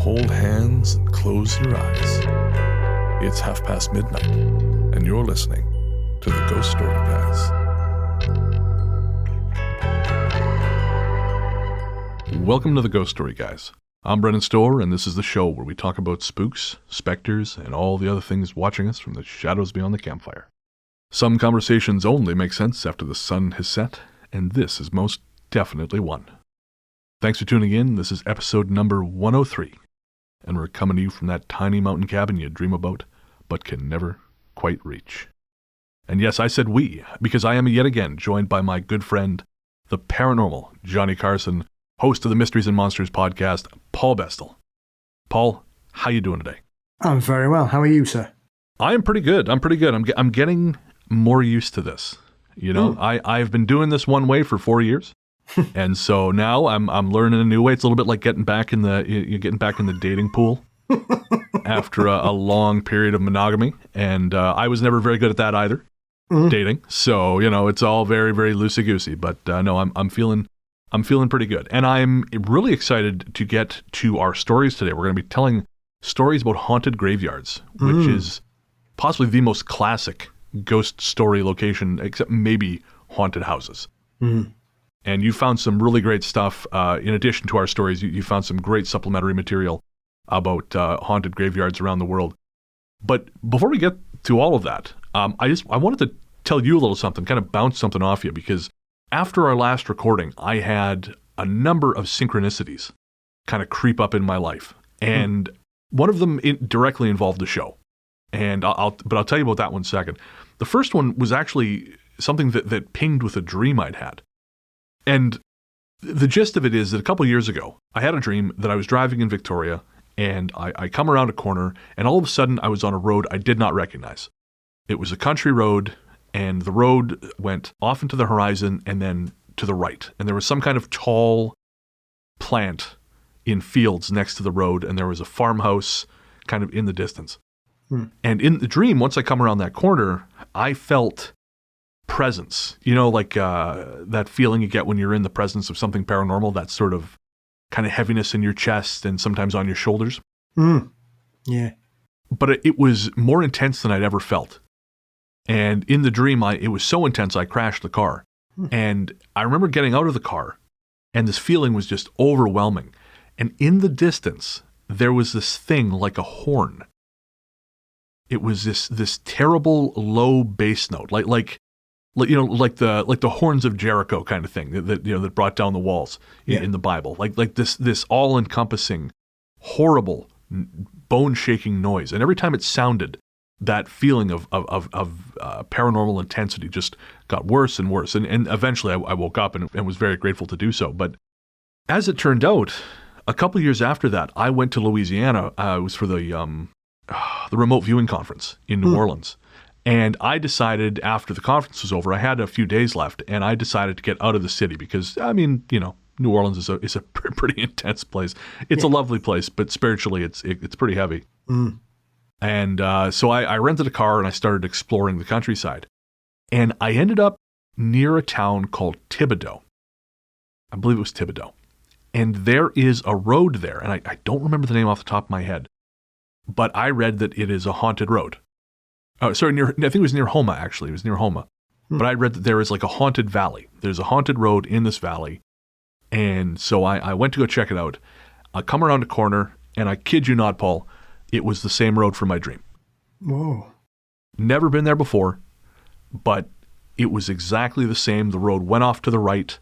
hold hands and close your eyes. It's midnight, and you're listening to the Ghost Story Guys. Welcome to the Ghost Story Guys. I'm Brennan and Storr, and this is the show where we talk about spooks, specters, and all the other things watching us from the shadows beyond the campfire. Some conversations only make sense after the sun has set, and this is most definitely one. Thanks for tuning in. This is episode number 103, and we're coming to you from that tiny mountain cabin you dream about, but can never quite reach. And yes, I said we, because I am yet again joined by my good friend, the paranormal Johnny Carson, host of the Mysteries and Monsters podcast, Paul Bestall. Paul, how you doing today? I'm very well. How are you, sir? I'm pretty good. I'm getting more used to this. You know, I've been doing this one way for 4 years. And so now I'm learning a new way. It's a little bit like getting back in the dating pool after a long period of monogamy. And I was never very good at that either, dating. So, you know, it's all very, very loosey-goosey. But no, I'm feeling pretty good. And I'm really excited to get to our stories today. We're going to be telling stories about haunted graveyards, which is possibly the most classic ghost story location, except maybe haunted houses. And you found some really great stuff. In addition to our stories, you found some great supplementary material about haunted graveyards around the world. But before we get to all of that, I wanted to tell you a little something, kind of bounce something off you, because after our last recording, I had a number of synchronicities kind of creep up in my life. And one of them directly involved the show. And I'll tell you about that one second. The first one was actually something that pinged with a dream I'd had. And the gist of it is that a couple years ago, I had a dream that I was driving in Victoria, and I come around a corner, and all of a sudden I was on a road I did not recognize. It was a country road, and the road went off into the horizon and then to the right. And there was some kind of tall plant in fields next to the road, and there was a farmhouse kind of in the distance. And in the dream, once I come around that corner, I felt presence, you know, like that feeling you get when you're in the presence of something paranormal, that sort of kind of heaviness in your chest and sometimes on your shoulders. Yeah. But it was more intense than I'd ever felt. And in the dream, it was so intense, I crashed the car. And I remember getting out of the car, and this feeling was just overwhelming. And in the distance, there was this thing like a horn. It was this terrible low bass note, like the horns of Jericho kind of thing that brought down the walls in the Bible, like this all-encompassing, horrible, bone-shaking noise. And every time it sounded, that feeling of paranormal intensity just got worse and worse. And eventually, I woke up and was very grateful to do so. But as it turned out, a couple years after that, I went to Louisiana. It was for the remote viewing conference in New Orleans. And I decided after the conference was over, I had a few days left, and I decided to get out of the city because, I mean, you know, New Orleans is a pretty intense place. It's a lovely place, but spiritually it's pretty heavy. And so I rented a car and I started exploring the countryside. And I ended up near a town called Thibodaux. I believe it was Thibodaux. And there is a road there, and I don't remember the name off the top of my head, but I read that it is a haunted road. Oh, sorry, I think it was near Homa, actually. It was near Homa. But I read that there is like a haunted valley. There's a haunted road in this valley. And so I went to go check it out. I come around a corner, and I kid you not, Paul, it was the same road from my dream. Whoa. Never been there before, but it was exactly the same. The road went off to the right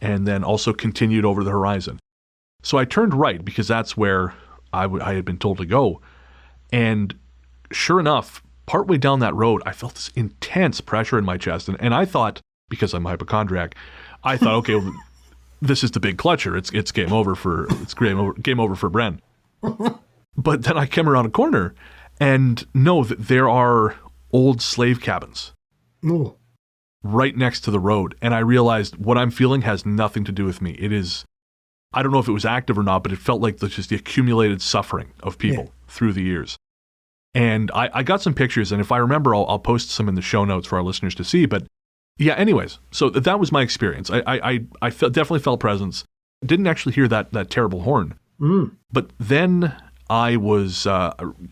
and then also continued over the horizon. So I turned right because that's where I had been told to go. And sure enough, partway down that road, I felt this intense pressure in my chest. And I thought, because I'm a hypochondriac, I thought, okay, well, this is the big clutcher. It's game over for Bren. But then I came around a corner and know that there are old slave cabins right next to the road. And I realized what I'm feeling has nothing to do with me. It is, I don't know if it was active or not, but it felt like just the accumulated suffering of people through the years. And I got some pictures, and if I remember, I'll post some in the show notes for our listeners to see. But yeah, anyways, so that was my experience. I definitely felt presence. Didn't actually hear that terrible horn. But then I was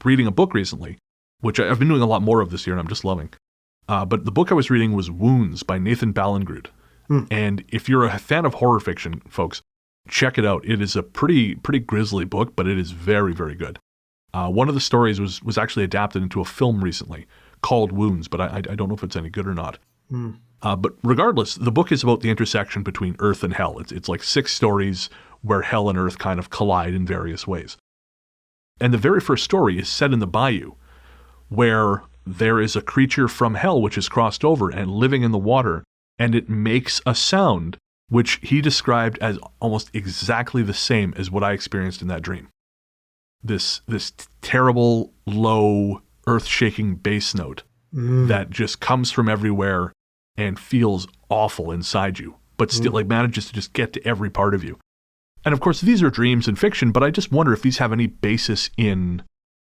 reading a book recently, which I've been doing a lot more of this year and I'm just loving. But the book I was reading was Wounds by Nathan Ballingrud. And if you're a fan of horror fiction, folks, check it out. It is a pretty grisly book, but it is very, very good. One of the stories was actually adapted into a film recently called Wounds, but I don't know if it's any good or not. But regardless, the book is about the intersection between Earth and Hell. It's like 6 stories where Hell and Earth kind of collide in various ways. And the very first story is set in the bayou, where there is a creature from Hell which has crossed over and living in the water, and it makes a sound which he described as almost exactly the same as what I experienced in that dream. This terrible, low, earth-shaking bass note that just comes from everywhere and feels awful inside you, but still like manages to just get to every part of you. And of course, these are dreams and fiction, but I just wonder if these have any basis in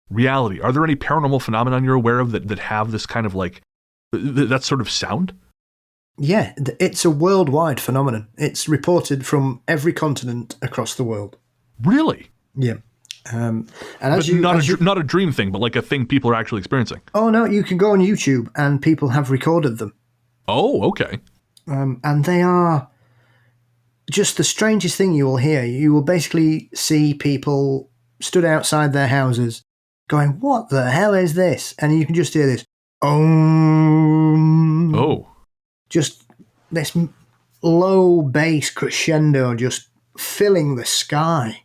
reality. Are there any paranormal phenomena you're aware of that have this kind of like, that sort of sound? Yeah, it's a worldwide phenomenon. It's reported from every continent across the world. Really? Yeah. And not a dream thing, but like a thing people are actually experiencing. Oh no, you can go on YouTube and people have recorded them. Oh, okay. And they are just the strangest thing you will hear. You will basically see people stood outside their houses going, "What the hell is this?" And you can just hear this, Oh. Just this low bass crescendo just filling the sky.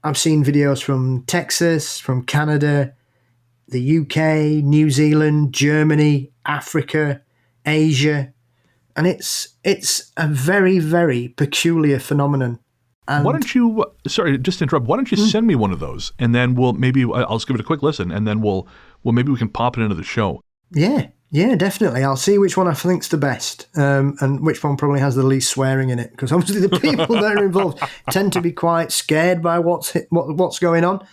I've seen videos from Texas, from Canada, the UK, New Zealand, Germany, Africa, Asia, and it's a very, very peculiar phenomenon. And why don't you, sorry, just to interrupt, why don't you send me one of those, and then I'll just give it a quick listen, and then maybe we can pop it into the show. Yeah, definitely. I'll see which one I think's the best, and which one probably has the least swearing in it, because obviously the people that are involved tend to be quite scared by what's going on.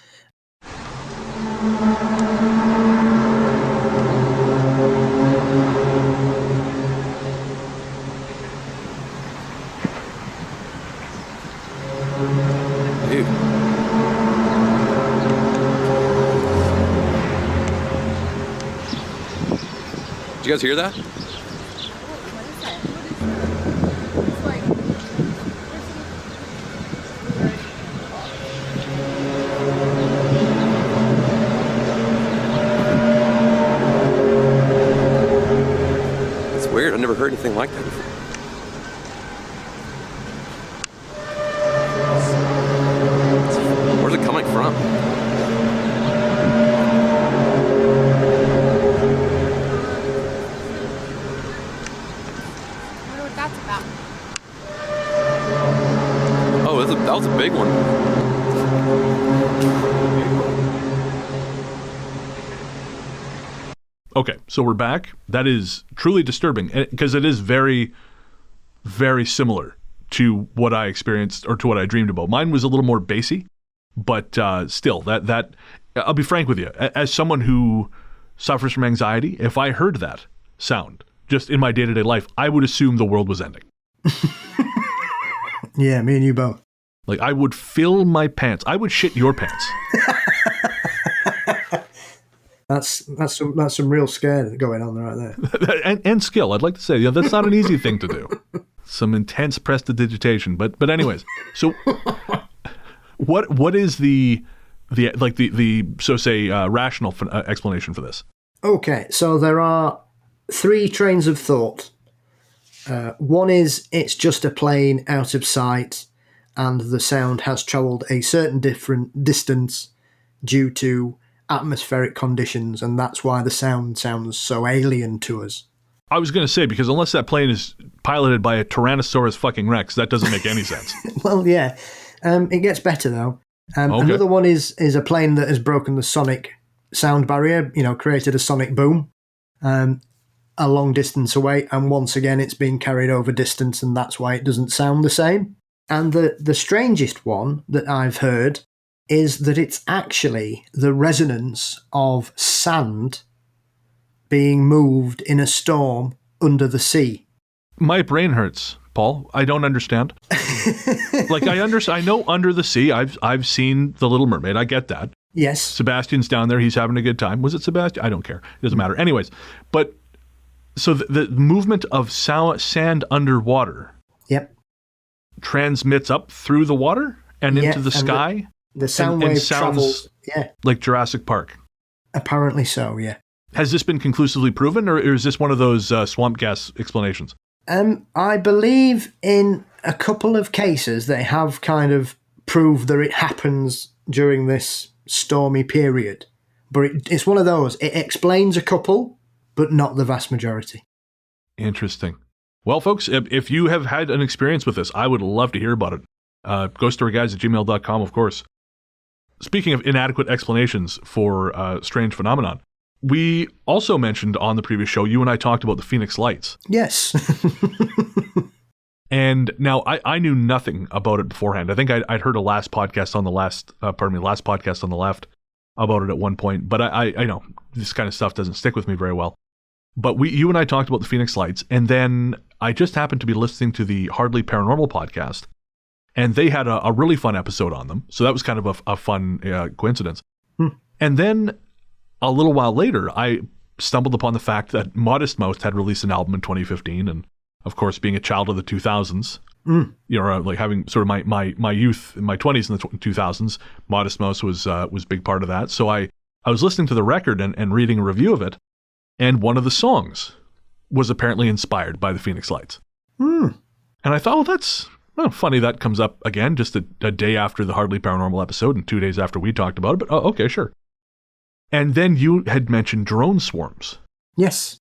Dude. Did you guys hear that? It's weird. I've never heard anything like that before. Where's it coming from? That was a big one. Okay, so we're back. That is truly disturbing because it is very, very similar to what I experienced or to what I dreamed about. Mine was a little more bassy, but still, that I'll be frank with you. As someone who suffers from anxiety, if I heard that sound just in my day-to-day life, I would assume the world was ending. Yeah, me and you both. Like, I would fill my pants. I would shit your pants. That's some real scare going on right there. and skill, I'd like to say. Yeah, that's not an easy thing to do. Some intense prestidigitation. But anyways, so what is the rational explanation for this? Okay, so there are 3 trains of thought. One is it's just a plane out of sight, and the sound has travelled a certain different distance due to atmospheric conditions, and that's why the sound sounds so alien to us. I was going to say, because unless that plane is piloted by a Tyrannosaurus fucking Rex, that doesn't make any sense. Well, yeah. It gets better, though. Okay. Another one is a plane that has broken the sonic sound barrier, created a sonic boom a long distance away, and once again it's been carried over distance, and that's why it doesn't sound the same. And the strangest one that I've heard is that it's actually the resonance of sand being moved in a storm under the sea. My brain hurts Paul. I don't understand. Like I know Under the Sea. I've seen The Little Mermaid. I get that. Yes. Sebastian's down there. He's having a good time. Was it Sebastian? I don't care. It doesn't matter. Anyways, but so the movement of sand underwater. Yep. Transmits up through the water and into the sky. The sound wave travels. Yeah. Like Jurassic Park. Apparently so. Yeah. Has this been conclusively proven, or is this one of those swamp gas explanations? I believe in a couple of cases they have kind of proved that it happens during this stormy period. But it's one of those. It explains a couple, but not the vast majority. Interesting. Well, folks, if you have had an experience with this, I would love to hear about it. ghoststoryguys@gmail.com, of course. Speaking of inadequate explanations for strange phenomenon, we also mentioned on the previous show, you and I talked about the Phoenix Lights. Yes. And now I knew nothing about it beforehand. I think I'd heard a last podcast on the last podcast on the left about it at one point, but I know this kind of stuff doesn't stick with me very well. But you and I talked about the Phoenix Lights, and then I just happened to be listening to the Hardly Paranormal podcast, and they had a really fun episode on them. So that was kind of a fun coincidence. And then a little while later, I stumbled upon the fact that Modest Mouse had released an album in 2015, and of course, being a child of the 2000s, you know, like having sort of my youth in my 20s in the 2000s, Modest Mouse was a big part of that. So I was listening to the record and reading a review of it, and one of the songs was apparently inspired by the Phoenix Lights. And I thought, well, that's funny that comes up again just a day after the Hardly Paranormal episode and 2 days after we talked about it, but okay, sure. And then you had mentioned drone swarms. Yes.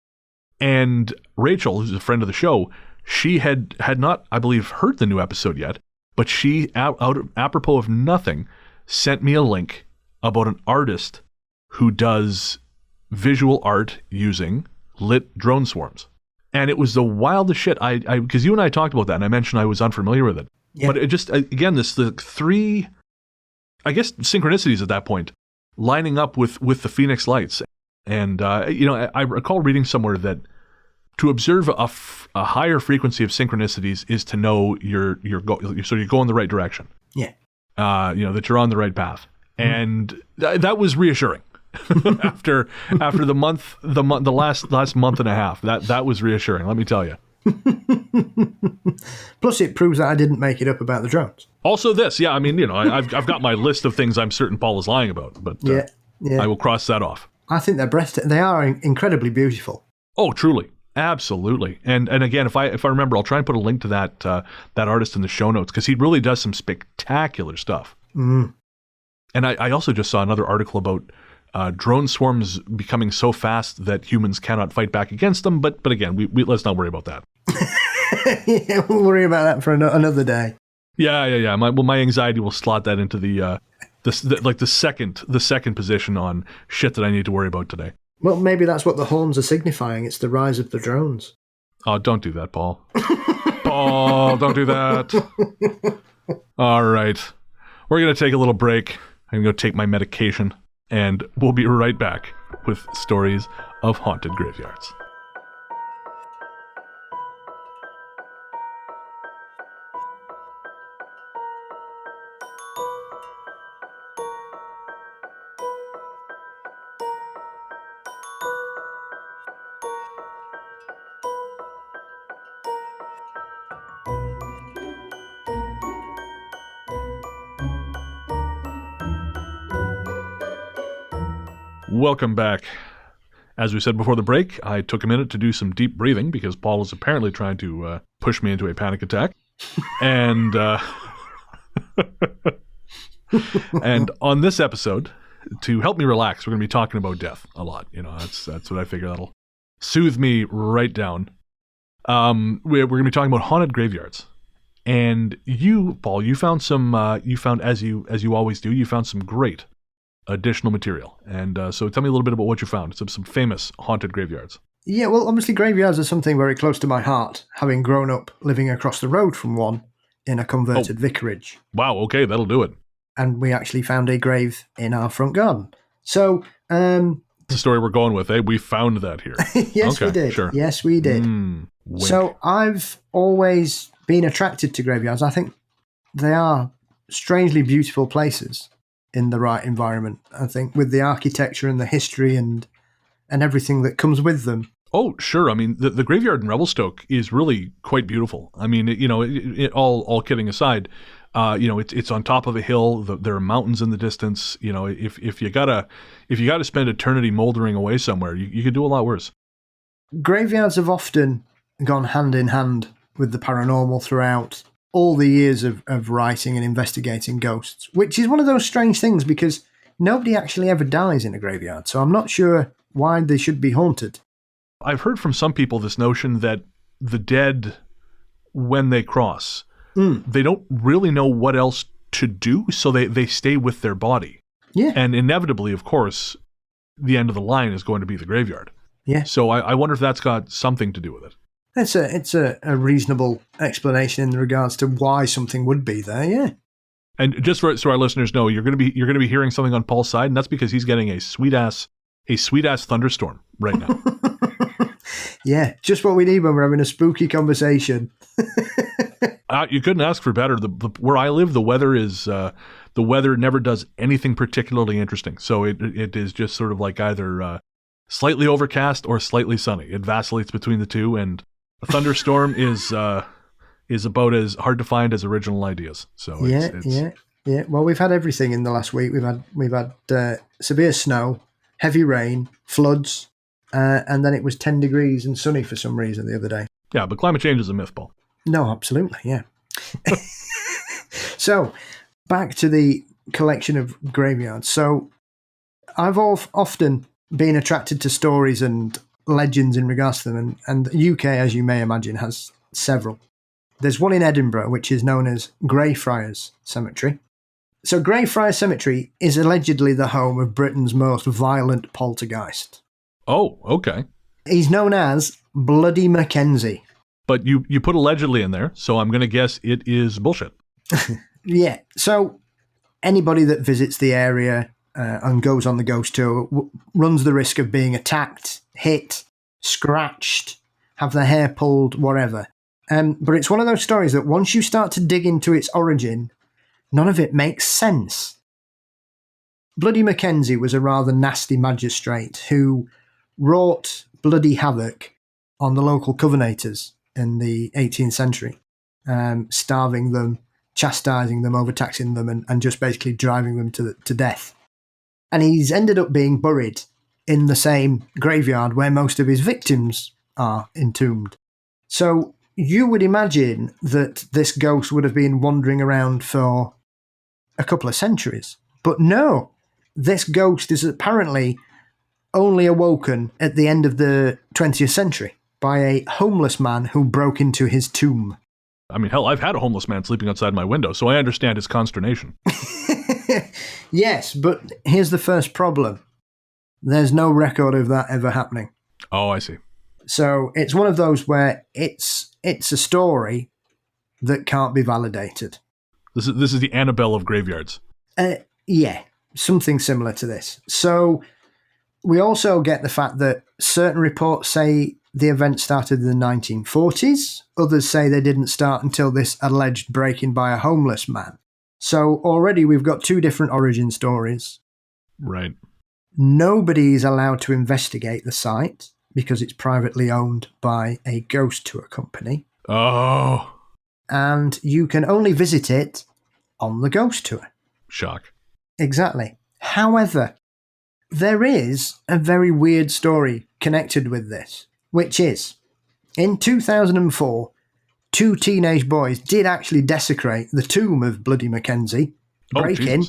And Rachel, who's a friend of the show, she had not, I believe, heard the new episode yet, but she, apropos of nothing, sent me a link about an artist who does visual art using lit drone swarms. And it was the wildest shit. Because you and I talked about that, and I mentioned I was unfamiliar with it. Yeah. But it just, again, the three, I guess, synchronicities at that point, lining up with the Phoenix Lights. And, you know, I recall reading somewhere that to observe a higher frequency of synchronicities is to know you're going the right direction. Yeah. You know, that you're on the right path. And that was reassuring. after the last month and a half, that was reassuring, let me tell you. Plus it proves that I didn't make it up about the drones. Also this, yeah, I mean, you know, I've got my list of things I'm certain Paul is lying about, but yeah. I will cross that off. I think they're breathtaking. They are incredibly beautiful. Oh, truly. Absolutely. And again, if I remember, I'll try and put a link to that artist in the show notes, because he really does some spectacular stuff. And I also just saw another article about drone swarms becoming so fast that humans cannot fight back against them. But again, we let's not worry about that. Yeah, we'll worry about that for another day. Yeah. My anxiety will slot that into the second position on shit that I need to worry about today. Well, maybe that's what the horns are signifying. It's the rise of the drones. Oh, don't do that, Paul. Paul, don't do that. All right. We're going to take a little break. I'm going to go take my medication, and we'll be right back with stories of haunted graveyards. Welcome back. As we said before the break, I took a minute to do some deep breathing because Paul is apparently trying to push me into a panic attack. And and on this episode, to help me relax, we're going to be talking about death a lot. You know, that's what I figure that'll soothe me right down. We're going to be talking about haunted graveyards. And you, Paul, you found as you always do, you found some great additional material. And so tell me a little bit about what you found. Some famous haunted graveyards. Yeah, well, obviously graveyards are something very close to my heart, having grown up living across the road from one in a converted vicarage. Wow, okay, that'll do it. And we actually found a grave in our front garden. So, the story we're going with, eh? We found that here. Yes, okay, we did. Sure. Yes, we did. So I've always being attracted to graveyards, I think they are strangely beautiful places in the right environment. I think with the architecture and the history and everything that comes with them. Oh, sure. I mean, the graveyard in Revelstoke is really quite beautiful. I mean, all kidding aside, it's on top of a hill. There are mountains in the distance. If you gotta spend eternity moldering away somewhere, you could do a lot worse. Graveyards have often gone hand in hand with the paranormal throughout all the years of writing and investigating ghosts, which is one of those strange things because nobody actually ever dies in a graveyard. So I'm not sure why they should be haunted. I've heard from some people this notion that the dead, when they cross, they don't really know what else to do, so they stay with their body. Yeah. And inevitably, of course, the end of the line is going to be the graveyard. Yeah. So I wonder if that's got something to do with it. It's a reasonable explanation in regards to why something would be there, yeah. And just so our listeners know, you're going to be hearing something on Paul's side, and that's because he's getting a sweet ass thunderstorm right now. Yeah, just what we need when we're having a spooky conversation. You couldn't ask for better. Where I live, the weather never does anything particularly interesting. So it is just sort of like either slightly overcast or slightly sunny. It vacillates between the two, and a thunderstorm is about as hard to find as original ideas. So yeah. Well, we've had everything in the last week. We've had severe snow, heavy rain, floods. And then it was 10 degrees and sunny for some reason the other day. Yeah, but climate change is a myth, Paul. No, absolutely, yeah. So, back to the collection of graveyards. So, I've often been attracted to stories and legends in regards to them, and the UK, as you may imagine, has several. There's one in Edinburgh, which is known as Greyfriars Cemetery. So, Greyfriars Cemetery is allegedly the home of Britain's most violent poltergeist. Oh, okay. He's known as Bloody Mackenzie. But you put allegedly in there, so I'm going to guess it is bullshit. Yeah. So anybody that visits the area and goes on the ghost tour runs the risk of being attacked, hit, scratched, have their hair pulled, whatever. But it's one of those stories that once you start to dig into its origin, none of it makes sense. Bloody Mackenzie was a rather nasty magistrate who wrought bloody havoc on the local Covenanters in the 18th century, starving them, chastising them, overtaxing them, and just basically driving them to death. And he's ended up being buried in the same graveyard where most of his victims are entombed. So you would imagine that this ghost would have been wandering around for a couple of centuries. But no, this ghost is apparently only awoken at the end of the 20th century by a homeless man who broke into his tomb. I mean, hell, I've had a homeless man sleeping outside my window, so I understand his consternation. Yes, but here's the first problem. There's no record of that ever happening. Oh, I see. So it's one of those where it's a story that can't be validated. This is the Annabelle of graveyards. Yeah, something similar to this. So we also get the fact that certain reports say the event started in the 1940s. Others say they didn't start until this alleged break-in by a homeless man. So already we've got two different origin stories. Right. Nobody's allowed to investigate the site because it's privately owned by a ghost tour company. Oh. And you can only visit it on the ghost tour. Shock. Exactly. However, there is a very weird story connected with this, which is, in 2004, two teenage boys did actually desecrate the tomb of Bloody Mackenzie, break in,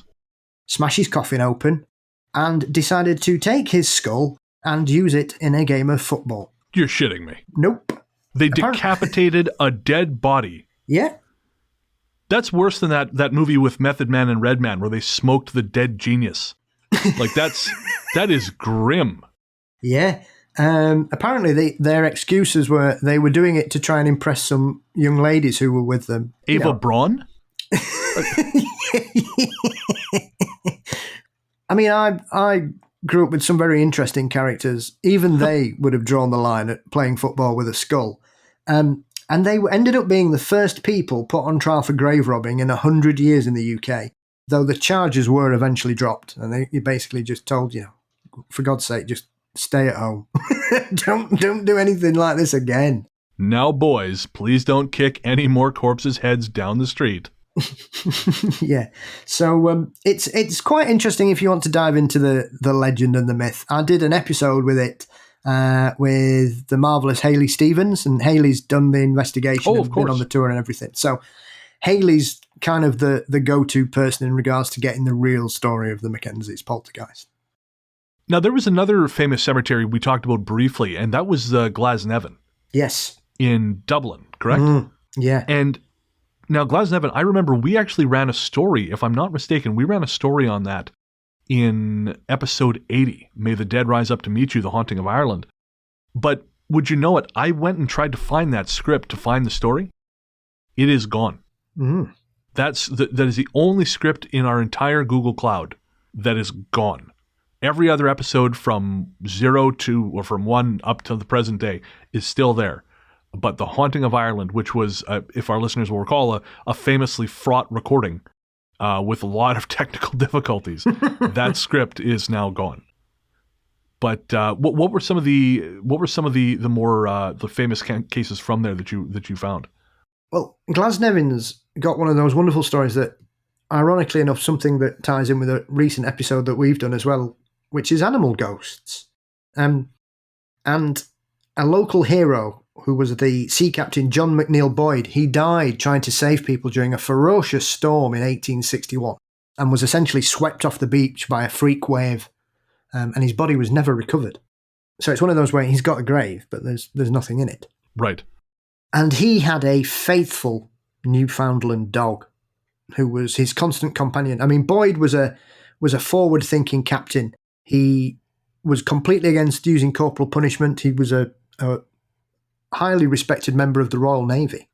smash his coffin open, and decided to take his skull and use it in a game of football. You're shitting me. Nope. They decapitated a dead body. Yeah. That's worse than that movie with Method Man and Redman where they smoked the dead genius. Like that is grim. Yeah. Apparently their excuses were they were doing it to try and impress some young ladies who were with them. Ava Braun? I mean, I grew up with some very interesting characters. Even they would have drawn the line at playing football with a skull. And they ended up being the first people put on trial for grave robbing in 100 years in the UK, though the charges were eventually dropped. And they basically just told, for God's sake, just stay at home. Don't do anything like this again. Now, boys, please don't kick any more corpses' heads down the street. Yeah. So it's quite interesting if you want to dive into the legend and the myth. I did an episode with it with the marvellous Hayley Stevens, and Hayley's done the investigation and been on the tour and everything. So Hayley's kind of the go-to person in regards to getting the real story of the Mackenzies poltergeist. Now, there was another famous cemetery we talked about briefly, and that was Glasnevin. Yes. In Dublin, correct? Yeah. And now Glasnevin, I remember we actually ran a story, if I'm not mistaken, we ran a story on that in episode 80, May the Dead Rise Up to Meet You, The Haunting of Ireland. But would you know it, I went and tried to find that script to find the story. It is gone. That is the only script in our entire Google Cloud that is gone. Every other episode from 0 to, or from 1 up to the present day, is still there. But The Haunting of Ireland, which was, if our listeners will recall, a famously fraught recording with a lot of technical difficulties, that script is now gone. But what were some of the more the famous cases from there that you found? Well, Glasnevin's got one of those wonderful stories that, ironically enough, something that ties in with a recent episode that we've done as well, which is animal ghosts. And a local hero who was the sea captain John McNeill Boyd, he died trying to save people during a ferocious storm in 1861 and was essentially swept off the beach by a freak wave, and his body was never recovered. So it's one of those where he's got a grave, but there's nothing in it. Right. And he had a faithful Newfoundland dog who was his constant companion. I mean, Boyd was a forward-thinking captain. He was completely against using corporal punishment. He was a highly respected member of the Royal Navy,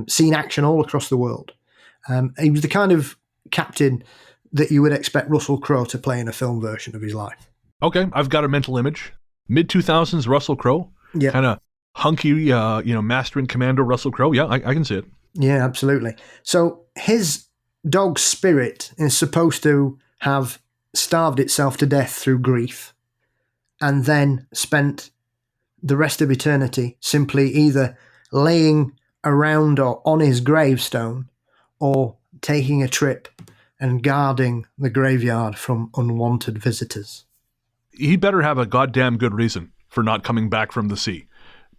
seen action all across the world. He was the kind of captain that you would expect Russell Crowe to play in a film version of his life. Okay, I've got a mental image. Mid-2000s Russell Crowe, kind of hunky, Master and Commando Russell Crowe. Yeah, I can see it. Yeah, absolutely. So his dog's spirit is supposed to have starved itself to death through grief and then spent the rest of eternity simply either laying around or on his gravestone or taking a trip and guarding the graveyard from unwanted visitors. He better have a goddamn good reason for not coming back from the sea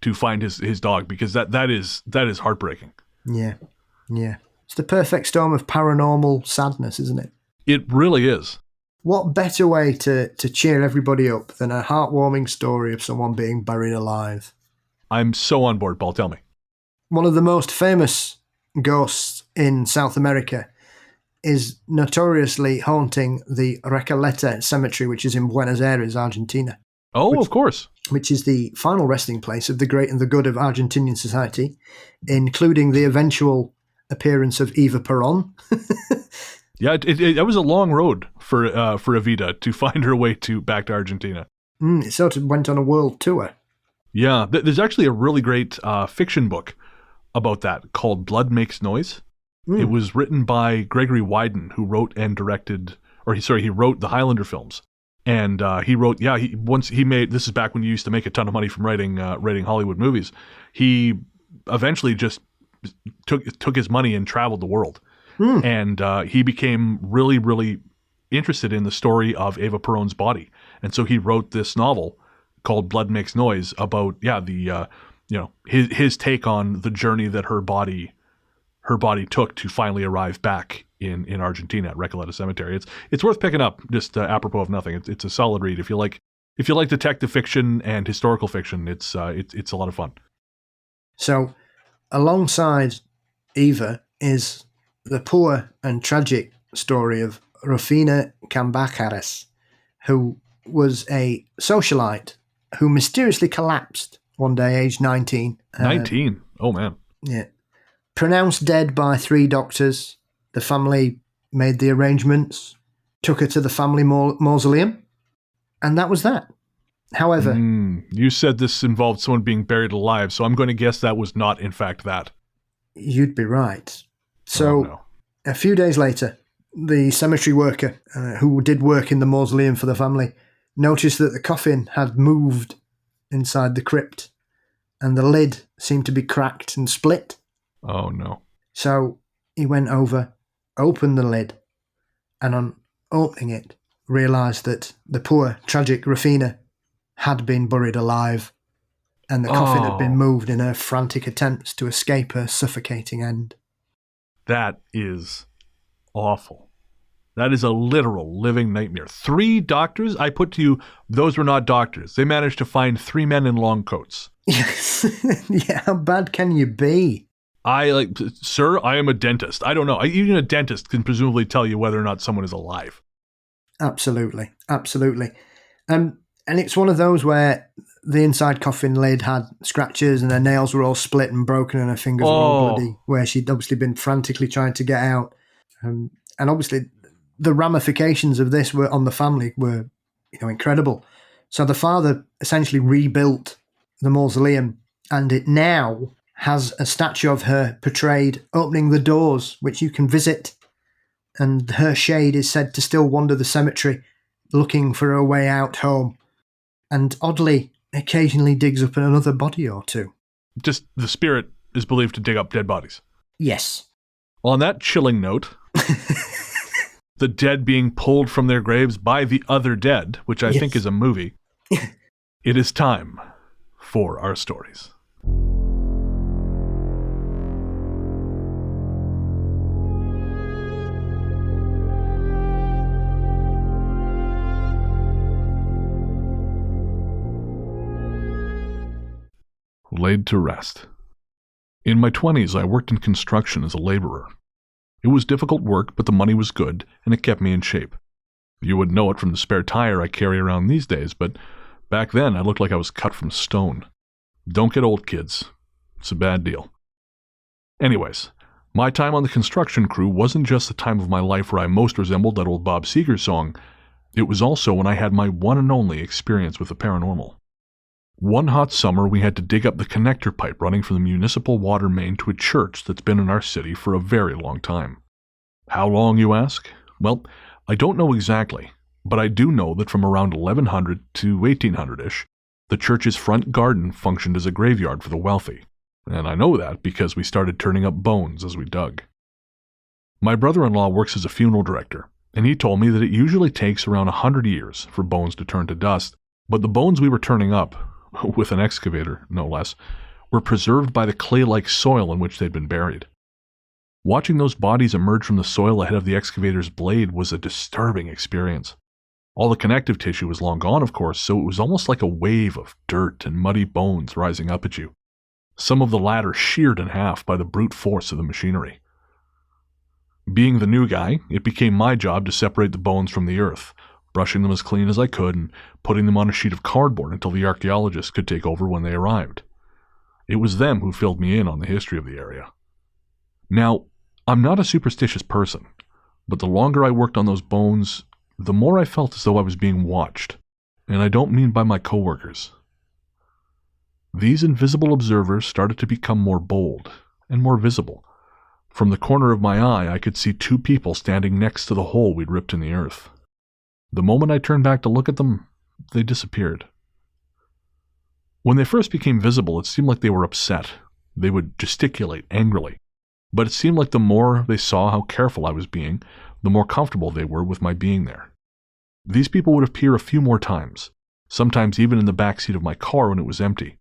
to find his dog, because that is heartbreaking. Yeah. It's the perfect storm of paranormal sadness, isn't it? It really is. What better way to cheer everybody up than a heartwarming story of someone being buried alive? I'm so on board, Paul. Tell me. One of the most famous ghosts in South America is notoriously haunting the Recoleta Cemetery, which is in Buenos Aires, Argentina. Oh, of course. Which is the final resting place of the great and the good of Argentinian society, including the eventual appearance of Eva Perón. Yeah, it was a long road for Evita to find her way back to Argentina. It sort of went on a world tour. Yeah, there's actually a really great fiction book about that called Blood Makes Noise. It was written by Gregory Wyden, who wrote and directed, he wrote the Highlander films. And he wrote, this is back when you used to make a ton of money from writing Hollywood movies. He eventually just took his money and traveled the world. And he became really, really interested in the story of Eva Perón's body. And so he wrote this novel called Blood Makes Noise about, his take on the journey that her body took to finally arrive back in Argentina at Recoleta Cemetery. It's worth picking up, just apropos of nothing. It's a solid read. If you like detective fiction and historical fiction, it's a lot of fun. So alongside Eva is the poor and tragic story of Rufina Cambacares, who was a socialite who mysteriously collapsed one day, aged 19. 19? Oh, man. Yeah. Pronounced dead by 3 doctors. The family made the arrangements, took her to the family mausoleum, and that was that. However... You said this involved someone being buried alive, so I'm going to guess that was not, in fact, that. You'd be right. So, A few days later, the cemetery worker, who did work in the mausoleum for the family, noticed that the coffin had moved inside the crypt, and the lid seemed to be cracked and split. Oh, no. So he went over, opened the lid, and on opening it, realised that the poor, tragic Rufina had been buried alive, and the coffin had been moved in her frantic attempts to escape her suffocating end. That is awful. That is a literal living nightmare. 3 doctors? I put to you, those were not doctors. They managed to find 3 men in long coats. Yes. Yeah, how bad can you be? Sir, I am a dentist. I don't know. Even a dentist can presumably tell you whether or not someone is alive. Absolutely. And it's one of those where the inside coffin lid had scratches and her nails were all split and broken and her fingers were all bloody, where she'd obviously been frantically trying to get out. And obviously the ramifications of this were on the family were, incredible. So the father essentially rebuilt the mausoleum, and it now has a statue of her portrayed opening the doors, which you can visit. And her shade is said to still wander the cemetery, looking for a way out home. And oddly, occasionally digs up another body or two. Just the spirit is believed to dig up dead bodies. Yes. On that chilling note, the dead being pulled from their graves by the other dead, which I think is a movie, it is time for our stories. Laid to rest. In my 20s, I worked in construction as a laborer. It was difficult work, but the money was good, and it kept me in shape. You wouldn't know it from the spare tire I carry around these days, but back then I looked like I was cut from stone. Don't get old, kids. It's a bad deal. Anyways, my time on the construction crew wasn't just the time of my life where I most resembled that old Bob Seger song. It was also when I had my one and only experience with the paranormal. One hot summer, we had to dig up the connector pipe running from the municipal water main to a church that's been in our city for a very long time. How long, you ask? Well, I don't know exactly, but I do know that from around 1100 to 1800-ish, the church's front garden functioned as a graveyard for the wealthy, and I know that because we started turning up bones as we dug. My brother-in-law works as a funeral director, and he told me that it usually takes around 100 years for bones to turn to dust, but the bones we were turning up, with an excavator, no less, were preserved by the clay-like soil in which they'd been buried. Watching those bodies emerge from the soil ahead of the excavator's blade was a disturbing experience. All the connective tissue was long gone, of course, so it was almost like a wave of dirt and muddy bones rising up at you. Some of the latter sheared in half by the brute force of the machinery. Being the new guy, it became my job to separate the bones from the earth, brushing them as clean as I could and putting them on a sheet of cardboard until the archaeologists could take over when they arrived. It was them who filled me in on the history of the area. Now, I'm not a superstitious person, but the longer I worked on those bones, the more I felt as though I was being watched, and I don't mean by my coworkers. These invisible observers started to become more bold and more visible. From the corner of my eye, I could see 2 people standing next to the hole we'd ripped in the earth. The moment I turned back to look at them, they disappeared. When they first became visible, it seemed like they were upset. They would gesticulate angrily. But it seemed like the more they saw how careful I was being, the more comfortable they were with my being there. These people would appear a few more times, sometimes even in the backseat of my car when it was empty.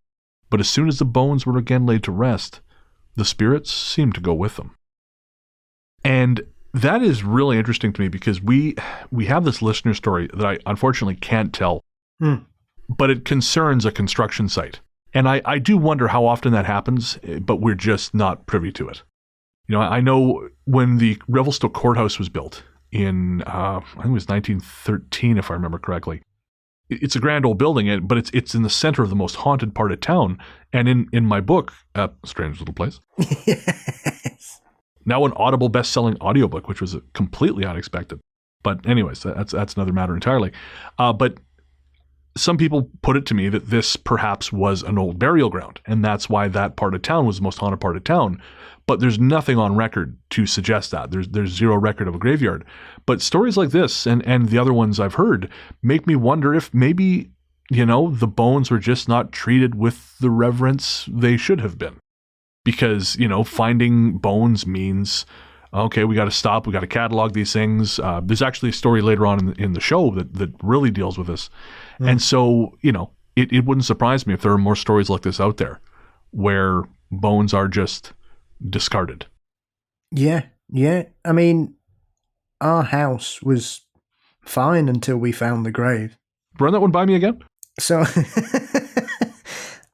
But as soon as the bones were again laid to rest, the spirits seemed to go with them. And that is really interesting to me because we have this listener story that I unfortunately can't tell, but it concerns a construction site. And I do wonder how often that happens, but we're just not privy to it. You know, I know when the Revelstoke Courthouse was built in, I think it was 1913, if I remember correctly. It's a grand old building, but it's in the center of the most haunted part of town. And in my book, Strange Little Place, Yes. Now an Audible best-selling audiobook, which was completely unexpected. But anyways, that's another matter entirely. But some people put it to me that this perhaps was an old burial ground, and that's why that part of town was the most haunted part of town. But there's nothing on record to suggest that. There's zero record of a graveyard. But stories like this and the other ones I've heard make me wonder if maybe, the bones were just not treated with the reverence they should have been. Because, finding bones means, okay, we got to stop, we got to catalog these things. There's actually a story later on in the show that really deals with this. And so, it wouldn't surprise me if there are more stories like this out there where bones are just discarded. Yeah. I mean, our house was fine until we found the grave. Run that one by me again? So,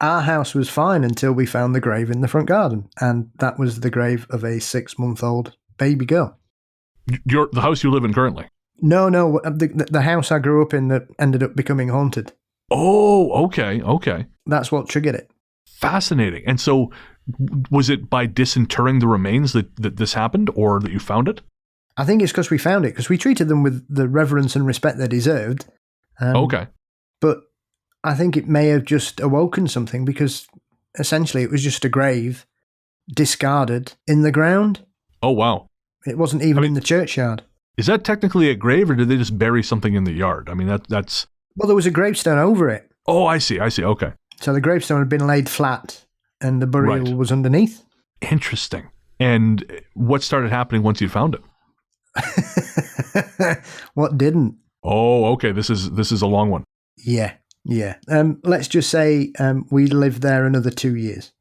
our house was fine until we found the grave in the front garden, and that was the grave of a 6-month-old baby girl. The house you live in currently? No, the house I grew up in that ended up becoming haunted. Oh, okay. That's what triggered it. Fascinating. And so, was it by disinterring the remains that this happened, or that you found it? I think it's because we found it, because we treated them with the reverence and respect they deserved. Okay. But I think it may have just awoken something, because essentially it was just a grave discarded in the ground. Oh, wow. It wasn't even in the churchyard. Is that technically a grave, or did they just bury something in the yard? I mean, that's... Well, there was a gravestone over it. Oh, I see. Okay. So the gravestone had been laid flat, and the burial was underneath. Interesting. And what started happening once you found it? What didn't? Oh, okay. This is a long one. Yeah. Let's just say we lived there another 2 years.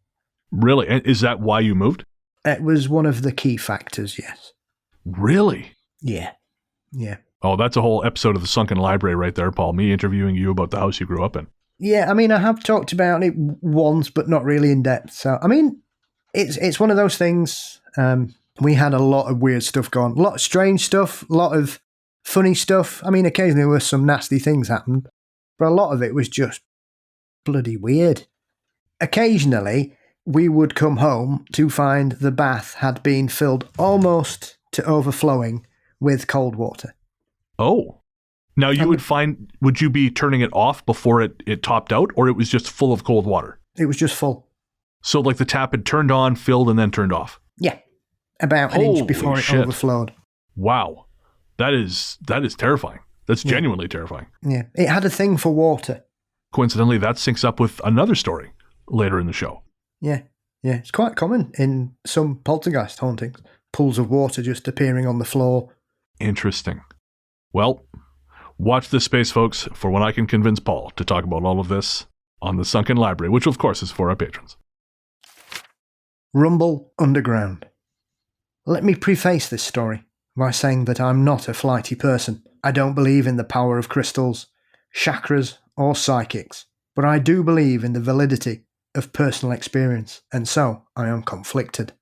Really? Is that why you moved? It was one of the key factors, yes. Really? Yeah. Oh, that's a whole episode of The Sunken Library right there, Paul. Me interviewing you about the house you grew up in. Yeah, I mean, I have talked about it once, but not really in depth. So, I mean, it's one of those things. We had a lot of weird stuff going, a lot of strange stuff, a lot of funny stuff. I mean, occasionally there were some nasty things happened, but a lot of it was just bloody weird. Occasionally, we would come home to find the bath had been filled almost to overflowing with cold water. Oh. Now would you be turning it off before it topped out, or it was just full of cold water? It was just full. So like the tap had turned on, filled, and then turned off? Yeah. About an inch before it overflowed. Wow. That is terrifying. That's genuinely terrifying. Yeah. It had a thing for water. Coincidentally, that syncs up with another story later in the show. Yeah. It's quite common in some poltergeist hauntings. Pools of water just appearing on the floor. Interesting. Well, watch this space, folks, for when I can convince Paul to talk about all of this on the Sunken Library, which of course is for our patrons. Rumble underground. Let me preface this story by saying that I'm not a flighty person. I don't believe in the power of crystals, chakras, or psychics, but I do believe in the validity of personal experience, and so I am conflicted.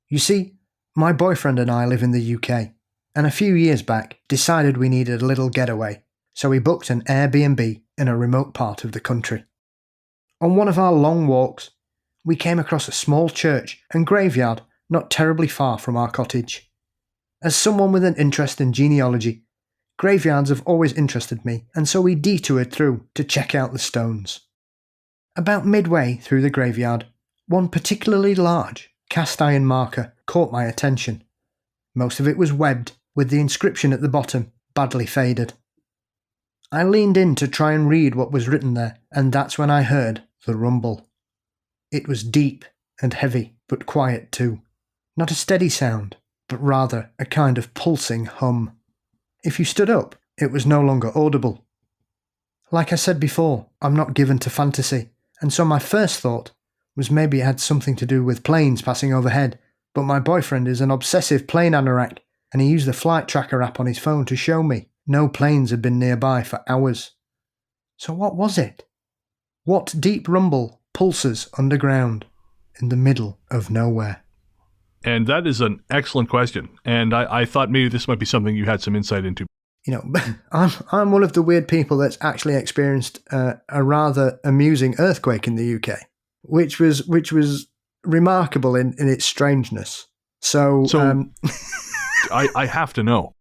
You see, my boyfriend and I live in the UK, and a few years back decided we needed a little getaway, so we booked an Airbnb in a remote part of the country. On one of our long walks, we came across a small church and graveyard not terribly far from our cottage. As someone with an interest in genealogy, graveyards have always interested me, and so we detoured through to check out the stones. About midway through the graveyard, one particularly large cast iron marker caught my attention. Most of it was webbed, with the inscription at the bottom badly faded. I leaned in to try and read what was written there, and that's when I heard the rumble. It was deep and heavy, but quiet too. Not a steady sound, but rather a kind of pulsing hum. If you stood up, it was no longer audible. Like I said before, I'm not given to fantasy, and so my first thought was maybe it had something to do with planes passing overhead, but my boyfriend is an obsessive plane anorak, and he used the flight tracker app on his phone to show me no planes had been nearby for hours. So what was it? What deep rumble pulses underground in the middle of nowhere? And that is an excellent question, and I thought maybe this might be something you had some insight into. You know, I'm one of the weird people that's actually experienced a rather amusing earthquake in the UK, which was remarkable in its strangeness. So I have to know,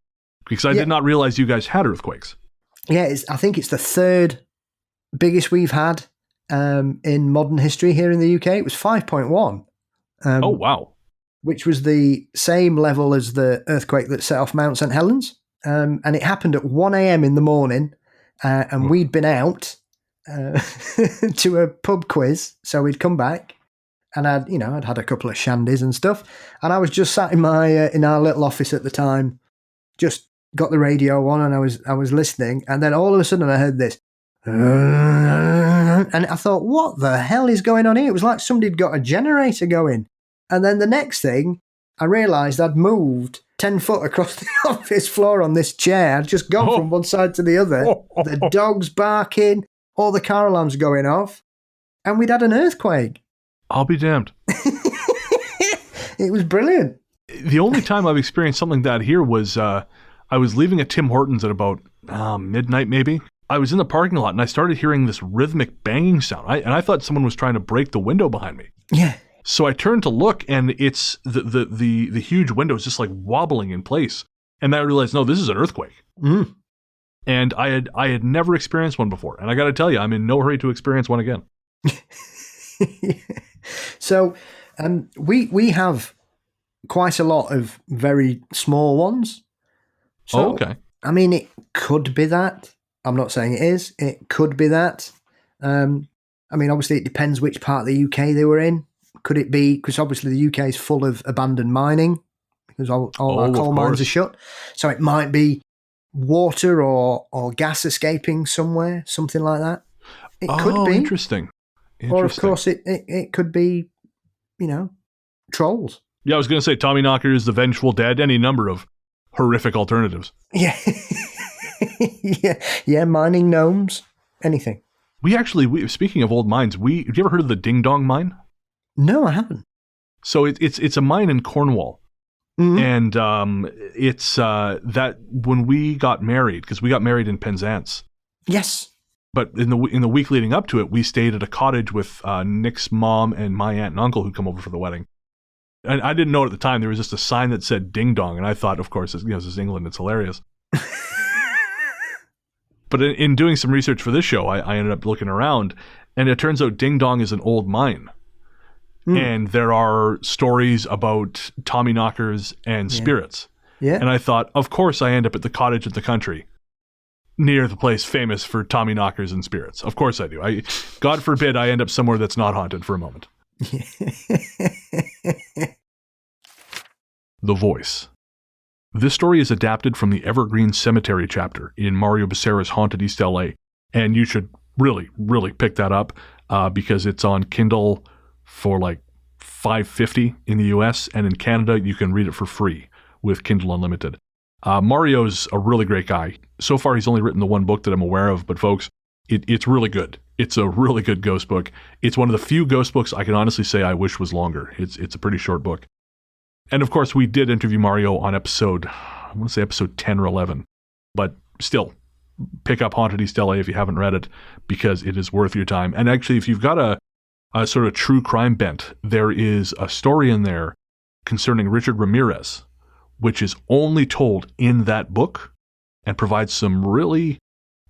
because I did not realize you guys had earthquakes. Yeah, I think it's the third biggest we've had in modern history here in the UK. It was 5.1. Oh, wow. Which was the same level as the earthquake that set off Mount St. Helens. And it happened at 1 a.m. in the morning, and we'd been out to a pub quiz, so we'd come back, and I'd had a couple of shandies and stuff, and I was just sat in my in our little office at the time, just got the radio on, and I was listening, and then all of a sudden I heard this, and I thought, what the hell is going on here? It was like somebody'd got a generator going, and then the next thing I realised I'd moved 10 foot across the office floor on this chair. I'd just gone from one side to the other. The dogs barking, all the car alarms going off, and we'd had an earthquake. I'll be damned. It was brilliant. The only time I've experienced something like that here was I was leaving at Tim Hortons at about midnight maybe. I was in the parking lot and I started hearing this rhythmic banging sound. I thought someone was trying to break the window behind me. Yeah. So I turned to look, and it's the huge window is just like wobbling in place. And I realized, no, this is an earthquake. Mm. And I had never experienced one before. And I got to tell you, I'm in no hurry to experience one again. So we have quite a lot of very small ones. So, okay. I mean, it could be that. I'm not saying it is. It could be that. I mean, obviously, it depends which part of the UK they were in. Could it be, because obviously the UK is full of abandoned mining, because all our coal mines are shut. So it might be water or gas escaping somewhere, something like that. It could be. Interesting. Or, of course, it could be, trolls. Yeah, I was going to say Tommy Knockers, the Vengeful Dead, any number of horrific alternatives. Yeah. yeah, mining gnomes, anything. We speaking of old mines, have you ever heard of the Ding Dong mine? No, I haven't. So it's a mine in Cornwall. Mm-hmm. And it's that when we got married, because we got married in Penzance. Yes. But in the week leading up to it, we stayed at a cottage with Nick's mom and my aunt and uncle who'd come over for the wedding. And I didn't know it at the time. There was just a sign that said Ding Dong. And I thought, of course, this is England. It's hilarious. But in doing some research for this show, I ended up looking around. And it turns out Ding Dong is an old mine. Mm. And there are stories about Tommy Knockers and spirits. Yeah. And I thought, of course, I end up at the cottage in the country near the place famous for Tommy Knockers and spirits. Of course I do. God forbid I end up somewhere that's not haunted for a moment. The Voice. This story is adapted from the Evergreen Cemetery chapter in Mario Becerra's Haunted East LA. And you should really, really pick that up because it's on Kindle for like $5.50 in the US, and in Canada you can read it for free with Kindle Unlimited. Mario's a really great guy. So far he's only written the one book that I'm aware of, but folks, it's really good. It's a really good ghost book. It's one of the few ghost books I can honestly say I wish was longer. It's a pretty short book. And of course we did interview Mario on episode 10 or 11, but still, pick up Haunted East LA if you haven't read it, because it is worth your time. And actually, if you've got a sort of true crime bent, there is a story in there concerning Richard Ramirez, which is only told in that book and provides some really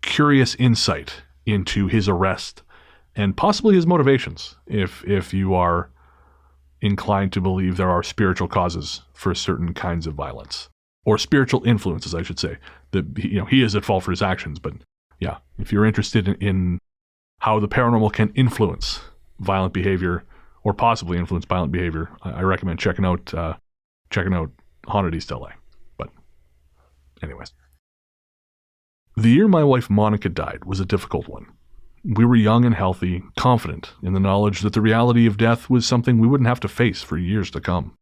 curious insight into his arrest and possibly his motivations, if you are inclined to believe there are spiritual causes for certain kinds of violence, or spiritual influences, I should say. That he is at fault for his actions, but yeah, if you're interested in how the paranormal can influence violent behavior or possibly influence violent behavior, I recommend checking out Haunted East LA. But anyways, the year my wife Monica died was a difficult one. We were young and healthy, confident in the knowledge that the reality of death was something we wouldn't have to face for years to come.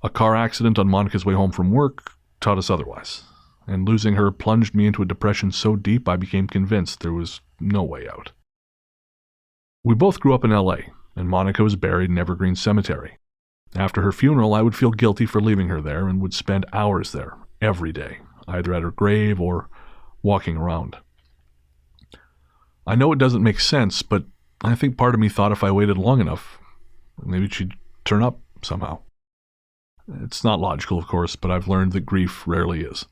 A car accident on Monica's way home from work taught us otherwise, and losing her plunged me into a depression so deep I became convinced there was no way out. We both grew up in LA, and Monica was buried in Evergreen Cemetery. After her funeral, I would feel guilty for leaving her there and would spend hours there every day, either at her grave or walking around. I know it doesn't make sense, but I think part of me thought if I waited long enough, maybe she'd turn up somehow. It's not logical, of course, but I've learned that grief rarely is.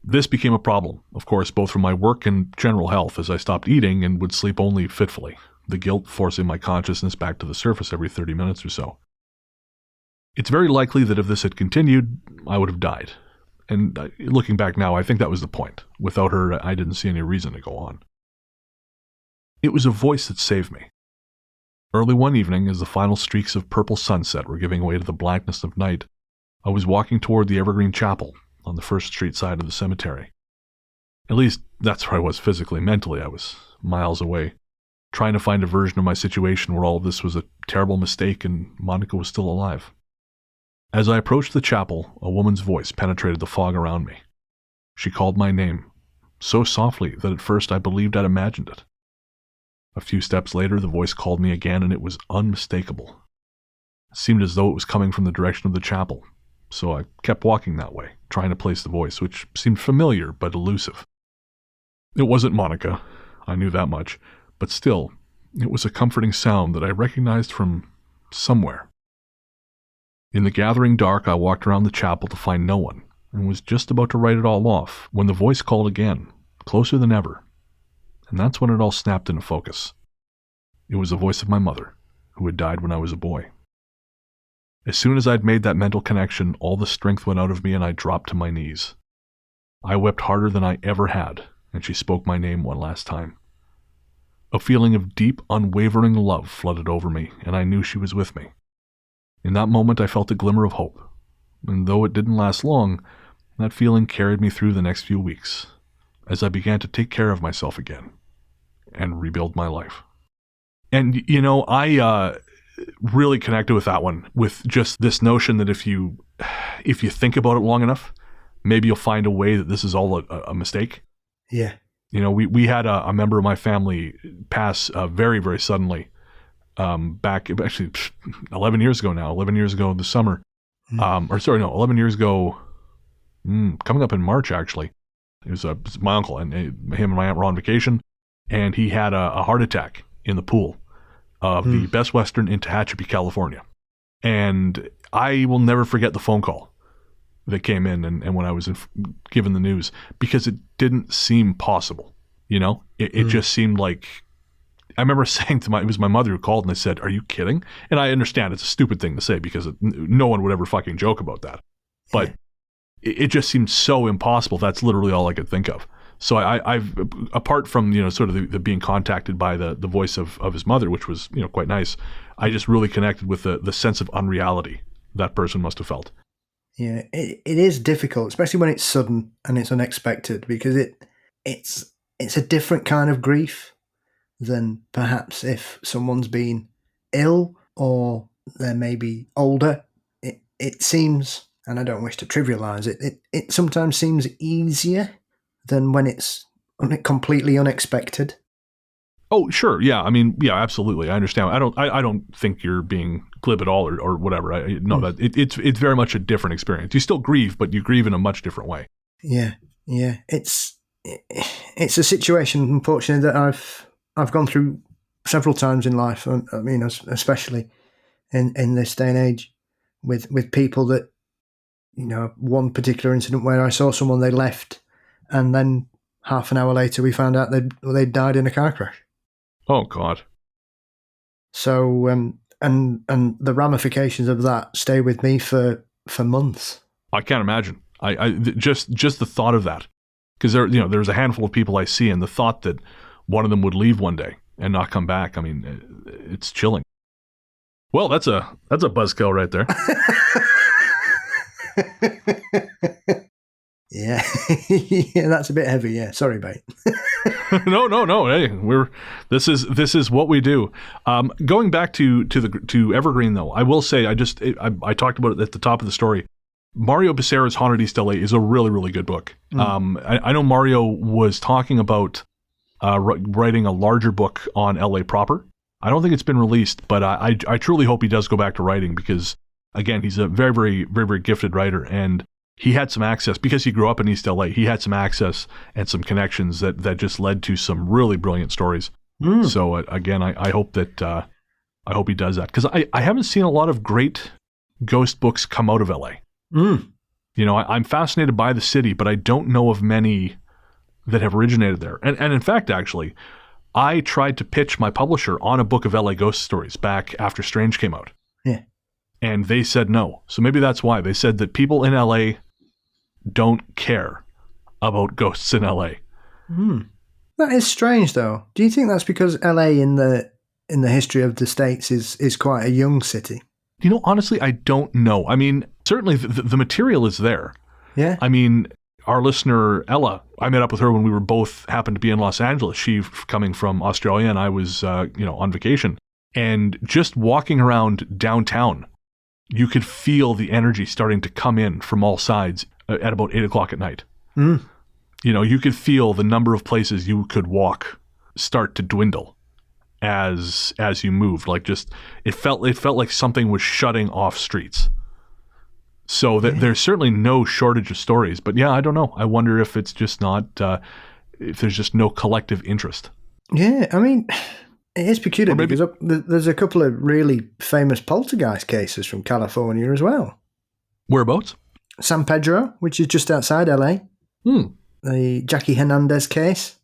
This became a problem, of course, both for my work and general health, as I stopped eating and would sleep only fitfully, the guilt forcing my consciousness back to the surface every 30 minutes or so. It's very likely that if this had continued, I would have died. And looking back now, I think that was the point. Without her, I didn't see any reason to go on. It was a voice that saved me. Early one evening, as the final streaks of purple sunset were giving way to the blackness of night, I was walking toward the Evergreen Chapel on the First Street side of the cemetery. At least, that's where I was physically. Mentally, I was miles away, trying to find a version of my situation where all of this was a terrible mistake and Monica was still alive. As I approached the chapel, a woman's voice penetrated the fog around me. She called my name, so softly that at first I believed I'd imagined it. A few steps later, the voice called me again, and it was unmistakable. It seemed as though it was coming from the direction of the chapel, so I kept walking that way, trying to place the voice, which seemed familiar but elusive. It wasn't Monica, I knew that much, but still, it was a comforting sound that I recognized from somewhere. In the gathering dark, I walked around the chapel to find no one, and was just about to write it all off when the voice called again, closer than ever. And that's when it all snapped into focus. It was the voice of my mother, who had died when I was a boy. As soon as I'd made that mental connection, all the strength went out of me and I dropped to my knees. I wept harder than I ever had, and she spoke my name one last time. A feeling of deep, unwavering love flooded over me, and I knew she was with me. In that moment, I felt a glimmer of hope, and though it didn't last long, that feeling carried me through the next few weeks, as I began to take care of myself again, and rebuild my life. And, you know, I really connected with that one, with just this notion that if you think about it long enough, maybe you'll find a way that this is all a mistake. Yeah. You know, we had a member of my family pass very, very suddenly back, actually, 11 years ago now, 11 years ago this summer. 11 years ago, coming up in March, actually. It was my uncle, and him and my aunt were on vacation, and he had a heart attack in the pool of the Best Western in Tehachapi, California. And I will never forget the phone call that came in and when I was given the news, because it didn't seem possible. You know, it just seemed like, I remember saying to it was my mother who called, and I said, "Are you kidding?" And I understand it's a stupid thing to say because no one would ever fucking joke about that. But it just seemed so impossible. That's literally all I could think of. So I've apart from, you know, sort of the being contacted by the voice of his mother, which was, you know, quite nice, I just really connected with the sense of unreality that person must have felt. Yeah, it is difficult, especially when it's sudden and it's unexpected, because it's a different kind of grief than perhaps if someone's been ill or they're maybe older. It seems, and I don't wish to trivialize it, it sometimes seems easier than when it's completely unexpected. Oh, sure. Yeah. I mean, yeah, absolutely. I understand. I don't think you're being glib at all or whatever. It's very much a different experience. You still grieve, but you grieve in a much different way. Yeah. Yeah. It's a situation, unfortunately, that I've gone through several times in life. I mean, especially in this day and age with people that, you know, one particular incident where I saw someone, they left, and then half an hour later we found out they'd died in a car crash. Oh God. So and the ramifications of that stay with me for months. I can't imagine. I just the thought of that, because there's a handful of people I see, and the thought that one of them would leave one day and not come back, I mean, it's chilling. Well, that's a buzzkill right there. Yeah. Yeah, that's a bit heavy. Yeah, sorry, mate. No. Hey, this is what we do. Going back to Evergreen, though, I will say I talked about it at the top of the story. Mario Becerra's Haunted East LA is a really, really good book. I know Mario was talking about writing a larger book on LA proper. I don't think it's been released, but I truly hope he does go back to writing, because, again, he's a very, very, very, very gifted writer, and he had some access, because he grew up in East LA, he had some access and some connections that just led to some really brilliant stories. So again, I hope that I hope he does that, because I haven't seen a lot of great ghost books come out of LA. You I'm fascinated by the city, but I don't know of many that have originated there. And in fact, actually, I tried to pitch my publisher on a book of LA ghost stories back after Strange came out. Yeah. And they said no. So maybe that's why. They said that people in LA don't care about ghosts in LA. That is strange, though. Do you think that's because LA in the history of the States is quite a young city? Honestly, I don't know. I mean, certainly the material is there. Yeah. I mean, our listener, Ella, I met up with her when we were both happened to be in Los Angeles. She coming from Australia and I was, on vacation. And just walking around downtown, you could feel the energy starting to come in from all sides at about 8 o'clock at night. You could feel the number of places you could walk start to dwindle as you moved. Like it felt like something was shutting off streets. So there's certainly no shortage of stories. But yeah, I don't know. I wonder if it's just not, if there's just no collective interest. Yeah, I mean, it is peculiar because there's a couple of really famous poltergeist cases from California as well. Whereabouts? San Pedro, which is just outside LA. The Jackie Hernandez case.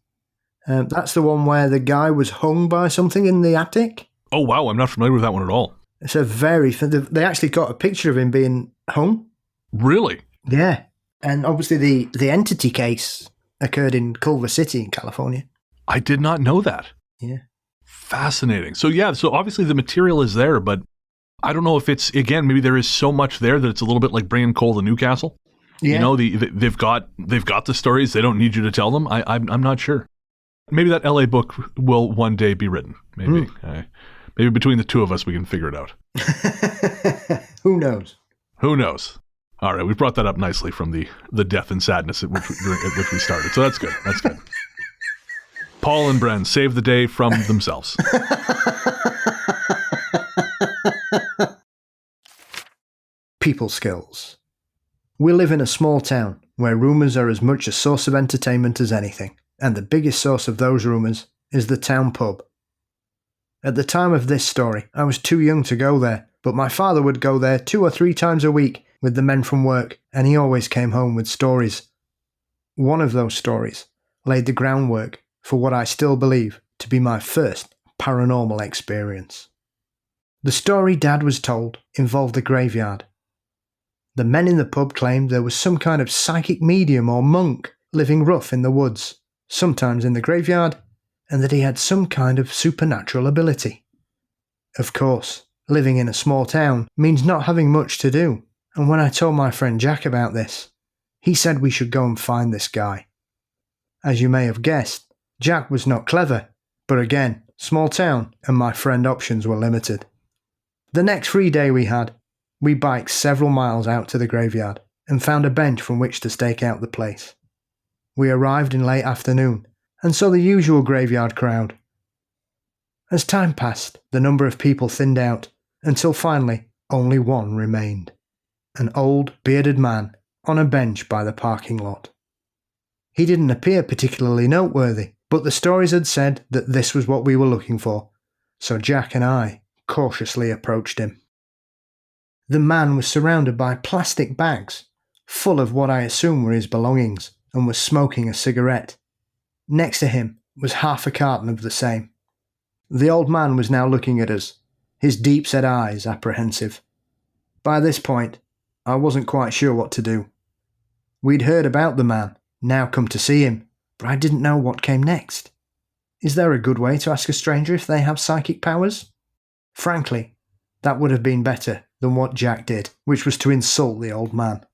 That's the one where the guy was hung by something in the attic. Oh, wow. I'm not familiar with that one at all. It's they actually got a picture of him being hung. Really? Yeah. And obviously the entity case occurred in Culver City in California. I did not know that. Yeah. Fascinating. So obviously the material is there, but I don't know if it's, again, maybe there is so much there that it's a little bit like bringing coal to Newcastle. Yeah. They've got the stories. They don't need you to tell them. I'm not sure. Maybe that LA book will one day be written. Maybe. Maybe between the two of us we can figure it out. Who knows? Who knows? All right, we brought that up nicely from the death and sadness at which we started. So that's good. That's good. Paul and Bren save the day from themselves. People skills. We live in a small town where rumours are as much a source of entertainment as anything, and the biggest source of those rumours is the town pub. At the time of this story, I was too young to go there, but my father would go there 2 or 3 times a week with the men from work, and he always came home with stories. One of those stories laid the groundwork for what I still believe to be my first paranormal experience. The story Dad was told involved the graveyard. The men in the pub claimed there was some kind of psychic medium or monk living rough in the woods, sometimes in the graveyard, and that he had some kind of supernatural ability. Of course, living in a small town means not having much to do, and when I told my friend Jack about this, he said we should go and find this guy. As you may have guessed, Jack was not clever, but again, small town, and my friend options were limited. The next free day we had, we biked several miles out to the graveyard and found a bench from which to stake out the place. We arrived in late afternoon and saw the usual graveyard crowd. As time passed, the number of people thinned out until finally only one remained. An old, bearded man on a bench by the parking lot. He didn't appear particularly noteworthy, but the stories had said that this was what we were looking for, so Jack and I cautiously approached him. The man was surrounded by plastic bags, full of what I assume were his belongings, and was smoking a cigarette. Next to him was half a carton of the same. The old man was now looking at us, his deep-set eyes apprehensive. By this point, I wasn't quite sure what to do. We'd heard about the man, now come to see him, but I didn't know what came next. Is there a good way to ask a stranger if they have psychic powers? Frankly, that would have been better than what Jack did, which was to insult the old man.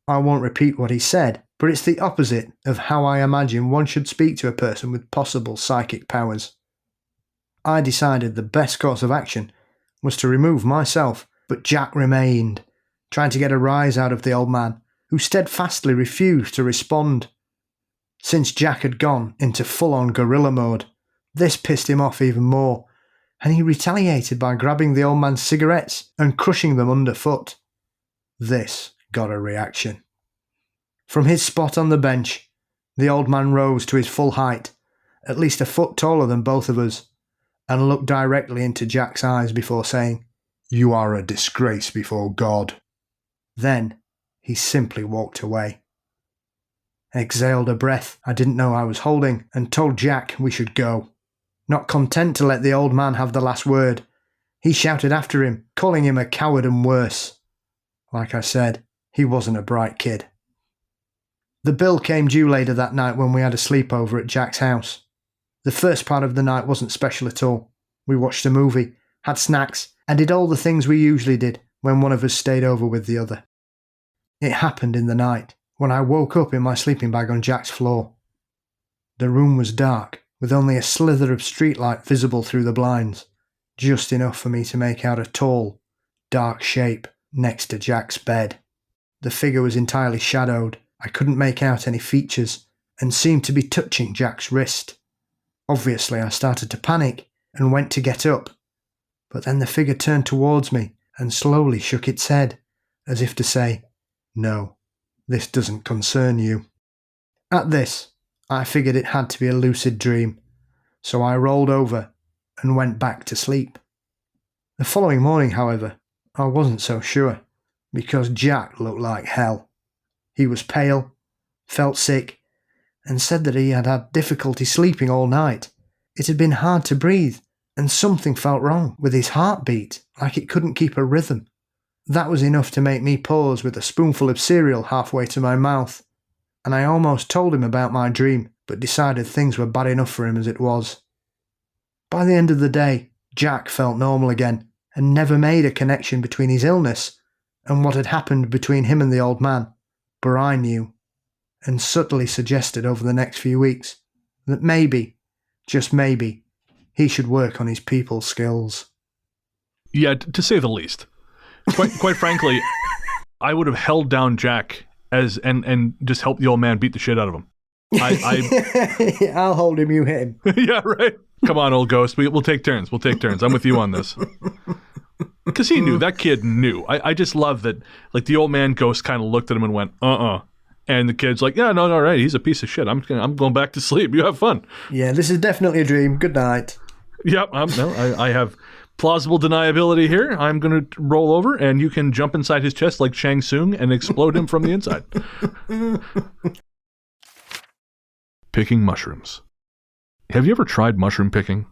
I won't repeat what he said, but it's the opposite of how I imagine one should speak to a person with possible psychic powers. I decided the best course of action was to remove myself, but Jack remained, trying to get a rise out of the old man, who steadfastly refused to respond. Since Jack had gone into full-on guerrilla mode, this pissed him off even more, and he retaliated by grabbing the old man's cigarettes and crushing them underfoot. This got a reaction. From his spot on the bench, the old man rose to his full height, at least a foot taller than both of us, and looked directly into Jack's eyes before saying, "You are a disgrace before God." Then, he simply walked away. Exhaled a breath I didn't know I was holding and told Jack we should go. Not content to let the old man have the last word, he shouted after him, calling him a coward and worse. Like I said, he wasn't a bright kid. The bill came due later that night when we had a sleepover at Jack's house. The first part of the night wasn't special at all. We watched a movie, had snacks, and did all the things we usually did when one of us stayed over with the other. It happened in the night, when I woke up in my sleeping bag on Jack's floor. The room was dark, with only a slither of streetlight visible through the blinds, just enough for me to make out a tall, dark shape next to Jack's bed. The figure was entirely shadowed. I couldn't make out any features, and seemed to be touching Jack's wrist. Obviously, I started to panic and went to get up, but then the figure turned towards me and slowly shook its head, as if to say, "No, this doesn't concern you." At this, I figured it had to be a lucid dream, so I rolled over and went back to sleep. The following morning, however, I wasn't so sure, because Jack looked like hell. He was pale, felt sick, and said that he had had difficulty sleeping all night. It had been hard to breathe, and something felt wrong with his heartbeat, like it couldn't keep a rhythm. That was enough to make me pause with a spoonful of cereal halfway to my mouth, and I almost told him about my dream, but decided things were bad enough for him as it was. By the end of the day, Jack felt normal again, and never made a connection between his illness and what had happened between him and the old man, but I knew, and subtly suggested over the next few weeks that maybe, just maybe, he should work on his people skills. Yeah, to say the least. Quite frankly, I would have held down Jack and just helped the old man beat the shit out of him. I'll hold him, you hit him. Yeah, right. Come on, old ghost. We'll take turns. We'll take turns. I'm with you on this. Because he knew. That kid knew. I just love that, like, the old man ghost kind of looked at him and went, And the kid's like, yeah, no, right. He's a piece of shit. I'm going back to sleep. You have fun. Yeah, this is definitely a dream. Good night. Yep. I have plausible deniability here. I'm going to roll over, and you can jump inside his chest like Shang Tsung and explode him from the inside. Picking mushrooms. Have you ever tried mushroom picking?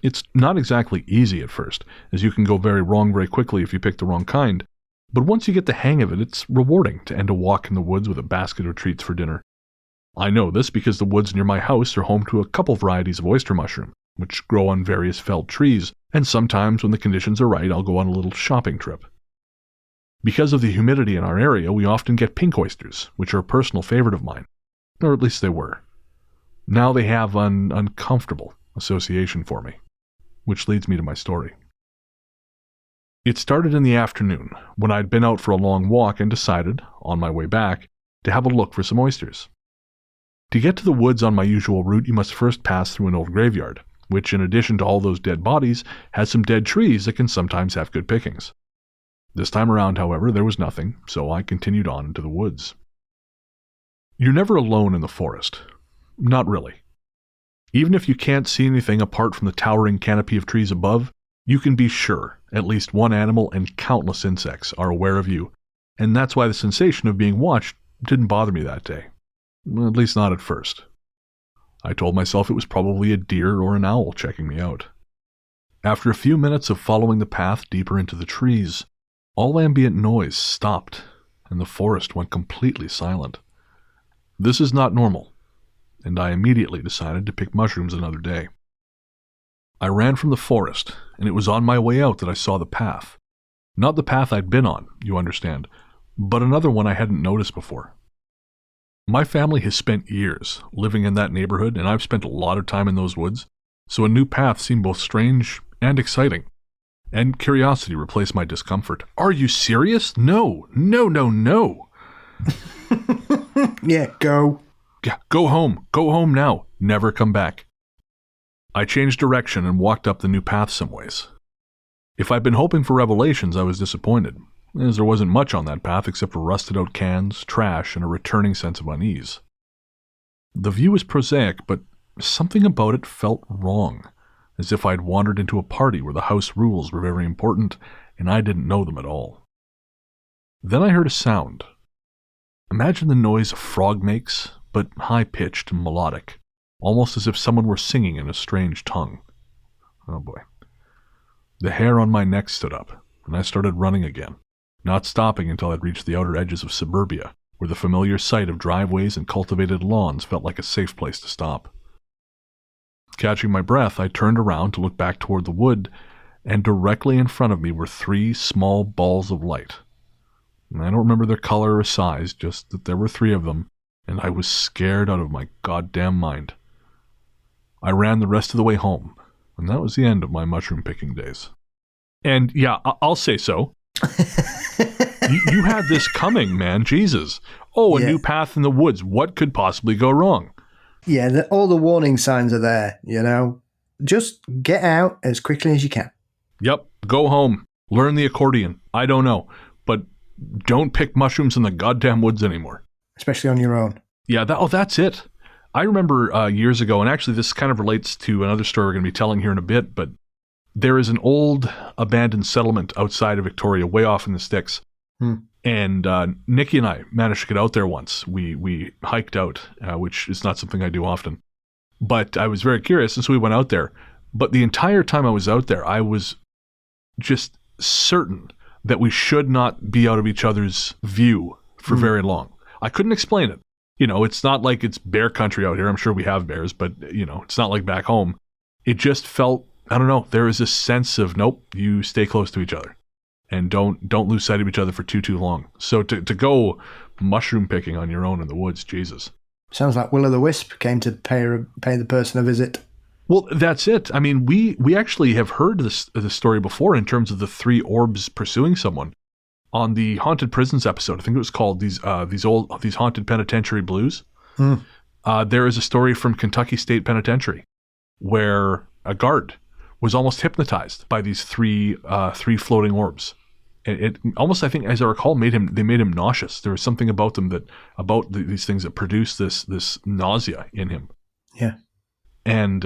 It's not exactly easy at first, as you can go very wrong very quickly if you pick the wrong kind. But once you get the hang of it, it's rewarding to end a walk in the woods with a basket of treats for dinner. I know this because the woods near my house are home to a couple varieties of oyster mushroom, which grow on various felled trees, and sometimes when the conditions are right, I'll go on a little shopping trip. Because of the humidity in our area, we often get pink oysters, which are a personal favorite of mine, or at least they were. Now they have an uncomfortable association for me, which leads me to my story. It started in the afternoon, when I'd been out for a long walk and decided, on my way back, to have a look for some oysters. To get to the woods on my usual route, you must first pass through an old graveyard, which in addition to all those dead bodies, has some dead trees that can sometimes have good pickings. This time around, however, there was nothing, so I continued on into the woods. You're never alone in the forest. Not really. Even if you can't see anything apart from the towering canopy of trees above, you can be sure at least one animal and countless insects are aware of you, and that's why the sensation of being watched didn't bother me that day. At least not at first. I told myself it was probably a deer or an owl checking me out. After a few minutes of following the path deeper into the trees, all ambient noise stopped, and the forest went completely silent. This is not normal, and I immediately decided to pick mushrooms another day. I ran from the forest, and it was on my way out that I saw the path. Not the path I'd been on, you understand, but another one I hadn't noticed before. My family has spent years living in that neighborhood, and I've spent a lot of time in those woods, so a new path seemed both strange and exciting, and curiosity replaced my discomfort. Are you serious? No. Yeah, go. Yeah, go home. Go home now. Never come back. I changed direction and walked up the new path some ways. If I'd been hoping for revelations, I was disappointed, as there wasn't much on that path except for rusted-out cans, trash, and a returning sense of unease. The view was prosaic, but something about it felt wrong, as if I'd wandered into a party where the house rules were very important, and I didn't know them at all. Then I heard a sound. Imagine the noise a frog makes, but high-pitched and melodic, almost as if someone were singing in a strange tongue. Oh boy. The hair on my neck stood up, and I started running again, not stopping until I'd reached the outer edges of suburbia, where the familiar sight of driveways and cultivated lawns felt like a safe place to stop. Catching my breath, I turned around to look back toward the wood, and directly in front of me were 3 small balls of light. And I don't remember their color or size, just that there were 3 of them, and I was scared out of my goddamn mind. I ran the rest of the way home, and that was the end of my mushroom picking days. And yeah, I'll say so. you had this coming, man. Jesus. Oh, a new path in the woods. What could possibly go wrong? Yeah, all the warning signs are there, Just get out as quickly as you can. Yep. Go home. Learn the accordion. I don't know. But don't pick mushrooms in the goddamn woods anymore. Especially on your own. Yeah, that's it. I remember years ago, and actually this kind of relates to another story we're going to be telling here in a bit, but there is an old abandoned settlement outside of Victoria, way off in the sticks. And Nikki and I managed to get out there once. We hiked out, which is not something I do often. But I was very curious, and so we went out there. But the entire time I was out there, I was just certain that we should not be out of each other's view for very long. I couldn't explain it. It's not like it's bear country out here. I'm sure we have bears, but, it's not like back home. It just felt, I don't know, there is a sense of, nope, you stay close to each other. And don't lose sight of each other for too long. So to go mushroom picking on your own in the woods, Jesus. Sounds like Will-o'-the-Wisp came to pay the person a visit. Well, that's it. I mean, we actually have heard the story before in terms of the 3 orbs pursuing someone. On the Haunted Prisons episode, I think it was called these Haunted Penitentiary Blues. There is a story from Kentucky State Penitentiary where a guard was almost hypnotized by these 3 floating orbs. It almost, I think, as I recall, made him nauseous. There was something about them these things that produced this nausea in him. Yeah. And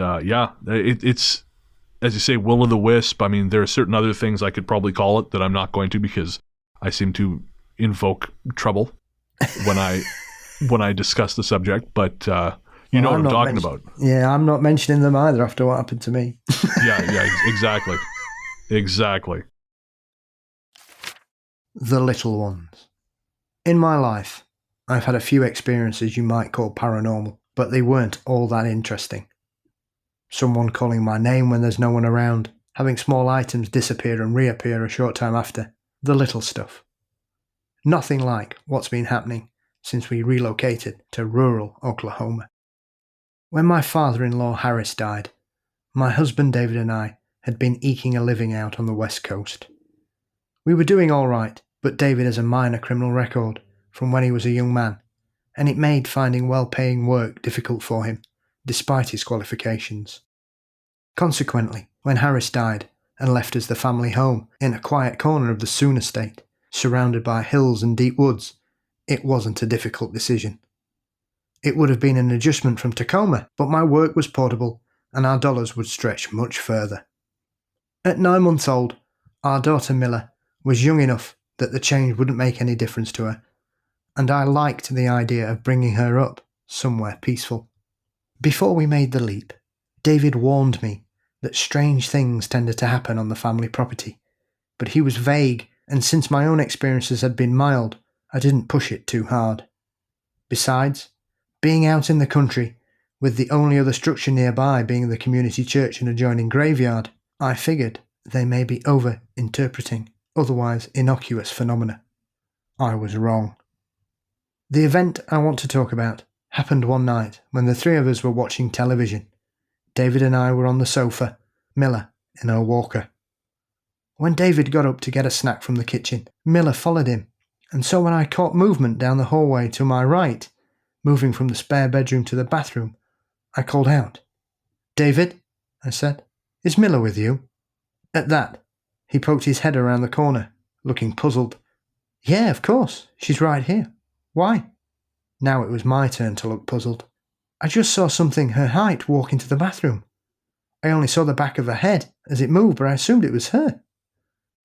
it's, as you say, will-o'-the-wisp. I mean, there are certain other things I could probably call it that I'm not going to because I seem to invoke trouble when I discuss the subject. But you know what I'm talking about. Yeah, I'm not mentioning them either after what happened to me. yeah, exactly. Exactly. The little ones. In my life, I've had a few experiences you might call paranormal, but they weren't all that interesting. Someone calling my name when there's no one around, having small items disappear and reappear a short time after. The little stuff. Nothing like what's been happening since we relocated to rural Oklahoma. When my father-in-law Harris died, my husband David and I had been eking a living out on the West Coast. We were doing all right, but David has a minor criminal record from when he was a young man, and it made finding well-paying work difficult for him, despite his qualifications. Consequently, when Harris died and left us the family home in a quiet corner of the Soon estate, surrounded by hills and deep woods, it wasn't a difficult decision. It would have been an adjustment from Tacoma, but my work was portable and our dollars would stretch much further. At 9 months old, our daughter Miller was young enough that the change wouldn't make any difference to her, and I liked the idea of bringing her up somewhere peaceful. Before we made the leap, David warned me that strange things tended to happen on the family property, but he was vague, and since my own experiences had been mild, I didn't push it too hard. Besides, being out in the country, with the only other structure nearby being the community church and adjoining graveyard, I figured they may be over-interpreting otherwise innocuous phenomena. I was wrong. The event I want to talk about happened one night when the 3 of us were watching television. David and I were on the sofa, Miller in her walker. When David got up to get a snack from the kitchen, Miller followed him, and so when I caught movement down the hallway to my right, moving from the spare bedroom to the bathroom, I called out. "David," I said, "is Miller with you?" At that, he poked his head around the corner, looking puzzled. "Yeah, of course, she's right here. Why?" Now it was my turn to look puzzled. I just saw something her height walk into the bathroom. I only saw the back of her head as it moved, but I assumed it was her.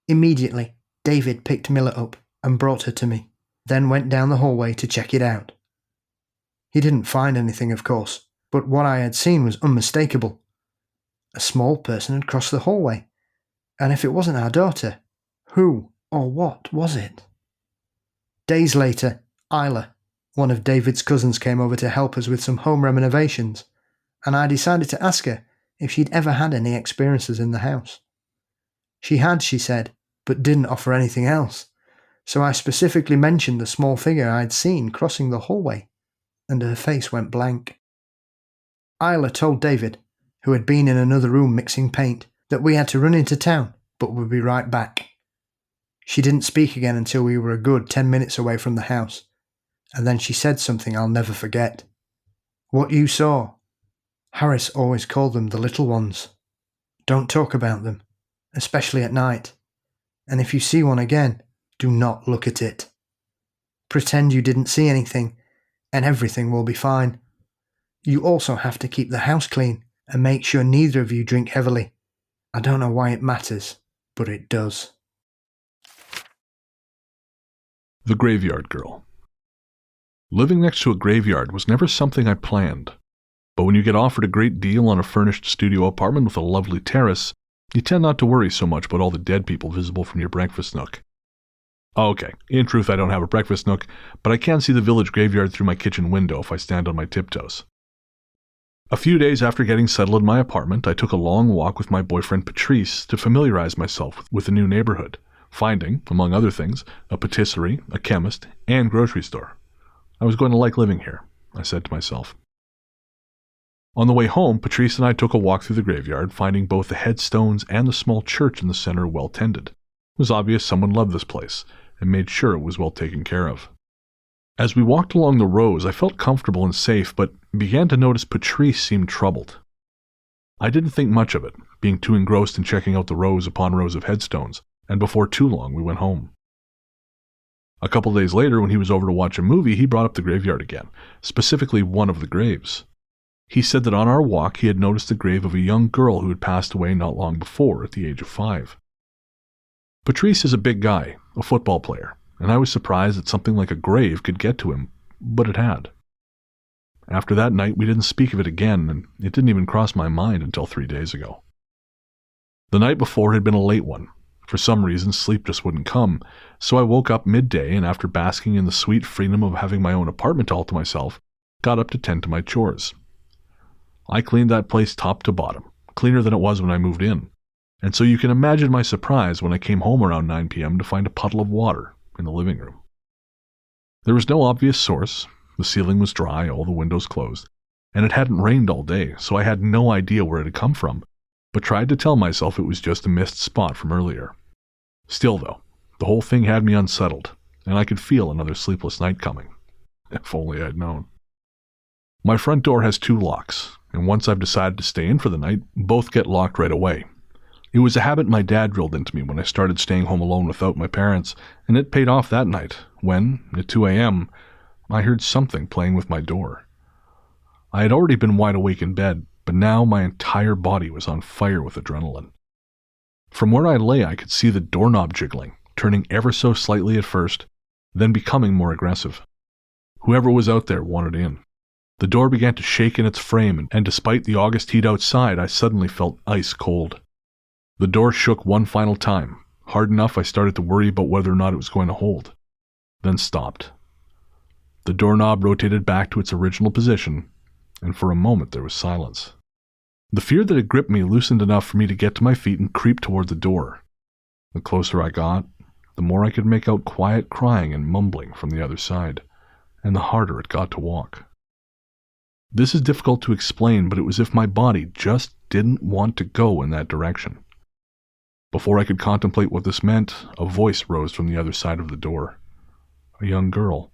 Immediately, David picked Miller up and brought her to me. then went down the hallway to check it out. He didn't find anything, of course, but what I had seen was unmistakable. A small person had crossed the hallway, and if it wasn't our daughter, who or what was it? Days later, Isla, one of David's cousins, came over to help us with some home renovations, and I decided to ask her if she'd ever had any experiences in the house. She had, she said, but didn't offer anything else, so I specifically mentioned the small figure I'd seen crossing the hallway, and her face went blank. Isla told David, who had been in another room mixing paint, that we had to run into town, but would be right back. She didn't speak again until we were a good 10 minutes away from the house, and then she said something I'll never forget. "What you saw. Harris always called them the little ones. Don't talk about them, especially at night. And if you see one again, do not look at it. Pretend you didn't see anything, and everything will be fine. You also have to keep the house clean and make sure neither of you drink heavily. I don't know why it matters, but it does." The Graveyard Girl. Living next to a graveyard was never something I planned, but when you get offered a great deal on a furnished studio apartment with a lovely terrace, you tend not to worry so much about all the dead people visible from your breakfast nook. Okay, in truth I don't have a breakfast nook, but I can see the village graveyard through my kitchen window if I stand on my tiptoes. A few days after getting settled in my apartment, I took a long walk with my boyfriend Patrice to familiarize myself with the new neighborhood, finding, among other things, a patisserie, a chemist, and grocery store. I was going to like living here, I said to myself. On the way home, Patrice and I took a walk through the graveyard, finding both the headstones and the small church in the center well tended. It was obvious someone loved this place, and made sure it was well taken care of. As we walked along the rows, I felt comfortable and safe, but began to notice Patrice seemed troubled. I didn't think much of it, being too engrossed in checking out the rows upon rows of headstones, and before too long we went home. A couple days later, when he was over to watch a movie, he brought up the graveyard again, specifically one of the graves. He said that on our walk he had noticed the grave of a young girl who had passed away not long before, at the age of 5. Patrice is a big guy, a football player, and I was surprised that something like a grave could get to him, but it had. After that night, we didn't speak of it again, and it didn't even cross my mind until 3 days ago. The night before had been a late one. For some reason, sleep just wouldn't come, so I woke up midday and after basking in the sweet freedom of having my own apartment all to myself, got up to tend to my chores. I cleaned that place top to bottom, cleaner than it was when I moved in, and so you can imagine my surprise when I came home around 9 p.m. to find a puddle of water in the living room. There was no obvious source, the ceiling was dry, all the windows closed, and it hadn't rained all day, so I had no idea where it had come from, but tried to tell myself it was just a missed spot from earlier. Still, though, the whole thing had me unsettled, and I could feel another sleepless night coming. If only I'd known. My front door has 2 locks, and once I've decided to stay in for the night, both get locked right away. It was a habit my dad drilled into me when I started staying home alone without my parents, and it paid off that night when, at 2 a.m., I heard something playing with my door. I had already been wide awake in bed, but now my entire body was on fire with adrenaline. From where I lay, I could see the doorknob jiggling, turning ever so slightly at first, then becoming more aggressive. Whoever was out there wanted in. The door began to shake in its frame, and despite the August heat outside, I suddenly felt ice cold. The door shook one final time, hard enough I started to worry about whether or not it was going to hold, then stopped. The doorknob rotated back to its original position, and for a moment there was silence. The fear that had gripped me loosened enough for me to get to my feet and creep toward the door. The closer I got, the more I could make out quiet crying and mumbling from the other side, and the harder it got to walk. This is difficult to explain, but it was as if my body just didn't want to go in that direction. Before I could contemplate what this meant, a voice rose from the other side of the door. A young girl.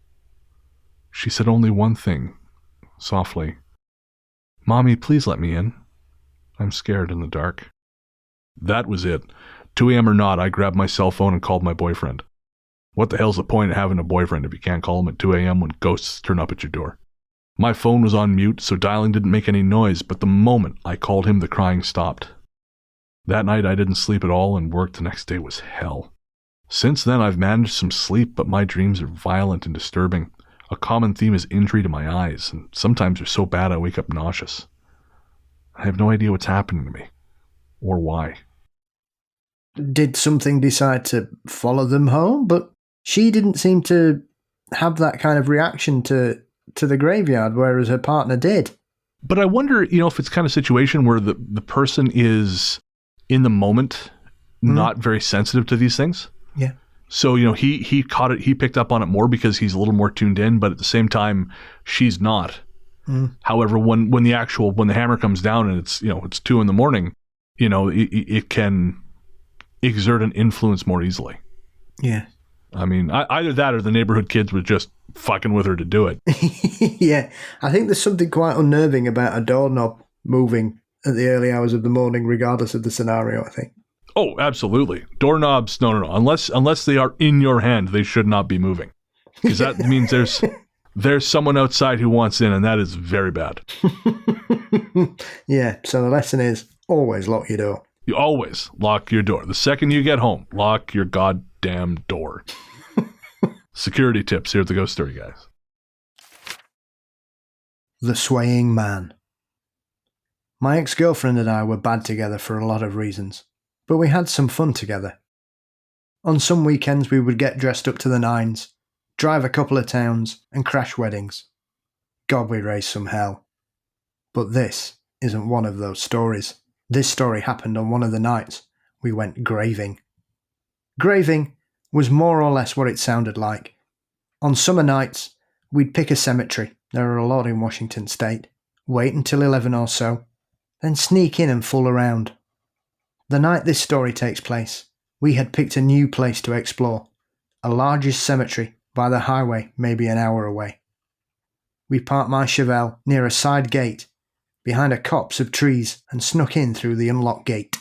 She said only one thing, softly. "Mommy, please let me in. I'm scared in the dark." That was it. 2 a.m. or not, I grabbed my cell phone and called my boyfriend. What the hell's the point of having a boyfriend if you can't call him at 2 a.m. when ghosts turn up at your door? My phone was on mute, so dialing didn't make any noise, but the moment I called him, the crying stopped. That night I didn't sleep at all, and work the next day was hell. Since then, I've managed some sleep, but my dreams are violent and disturbing. A common theme is injury to my eyes, and sometimes they're so bad I wake up nauseous. I have no idea what's happening to me, or why. Did something decide to follow them home? But she didn't seem to have that kind of reaction to the graveyard, whereas her partner did. But I wonder, if it's kind of situation where the person is in the moment, not very sensitive to these things. Yeah. So, he caught it, he picked up on it more because he's a little more tuned in, but at the same time, she's not. However, when the hammer comes down and it's 2 a.m, it can exert an influence more easily. Yeah. I mean, either that or the neighborhood kids were just fucking with her to do it. Yeah. I think there's something quite unnerving about a doorknob moving at the early hours of the morning, regardless of the scenario, I think. Oh, absolutely. Doorknobs, no. Unless they are in your hand, they should not be moving. Because that means there's someone outside who wants in, and that is very bad. Yeah, so the lesson is always lock your door. You always lock your door. The second you get home, lock your goddamn door. Security tips here at the Ghost Story Guys. The Swaying Man. My ex-girlfriend and I were bad together for a lot of reasons, but we had some fun together. On some weekends we would get dressed up to the nines, drive a couple of towns, and crash weddings. God, we raised some hell. But this isn't one of those stories. This story happened on one of the nights we went graving. Graving was more or less what it sounded like. On summer nights, we'd pick a cemetery, there are a lot in Washington state, wait until 11 or so, then sneak in and fool around. The night this story takes place, we had picked a new place to explore, a largish cemetery by the highway maybe an hour away. We parked my Chevelle near a side gate, behind a copse of trees, and snuck in through the unlocked gate.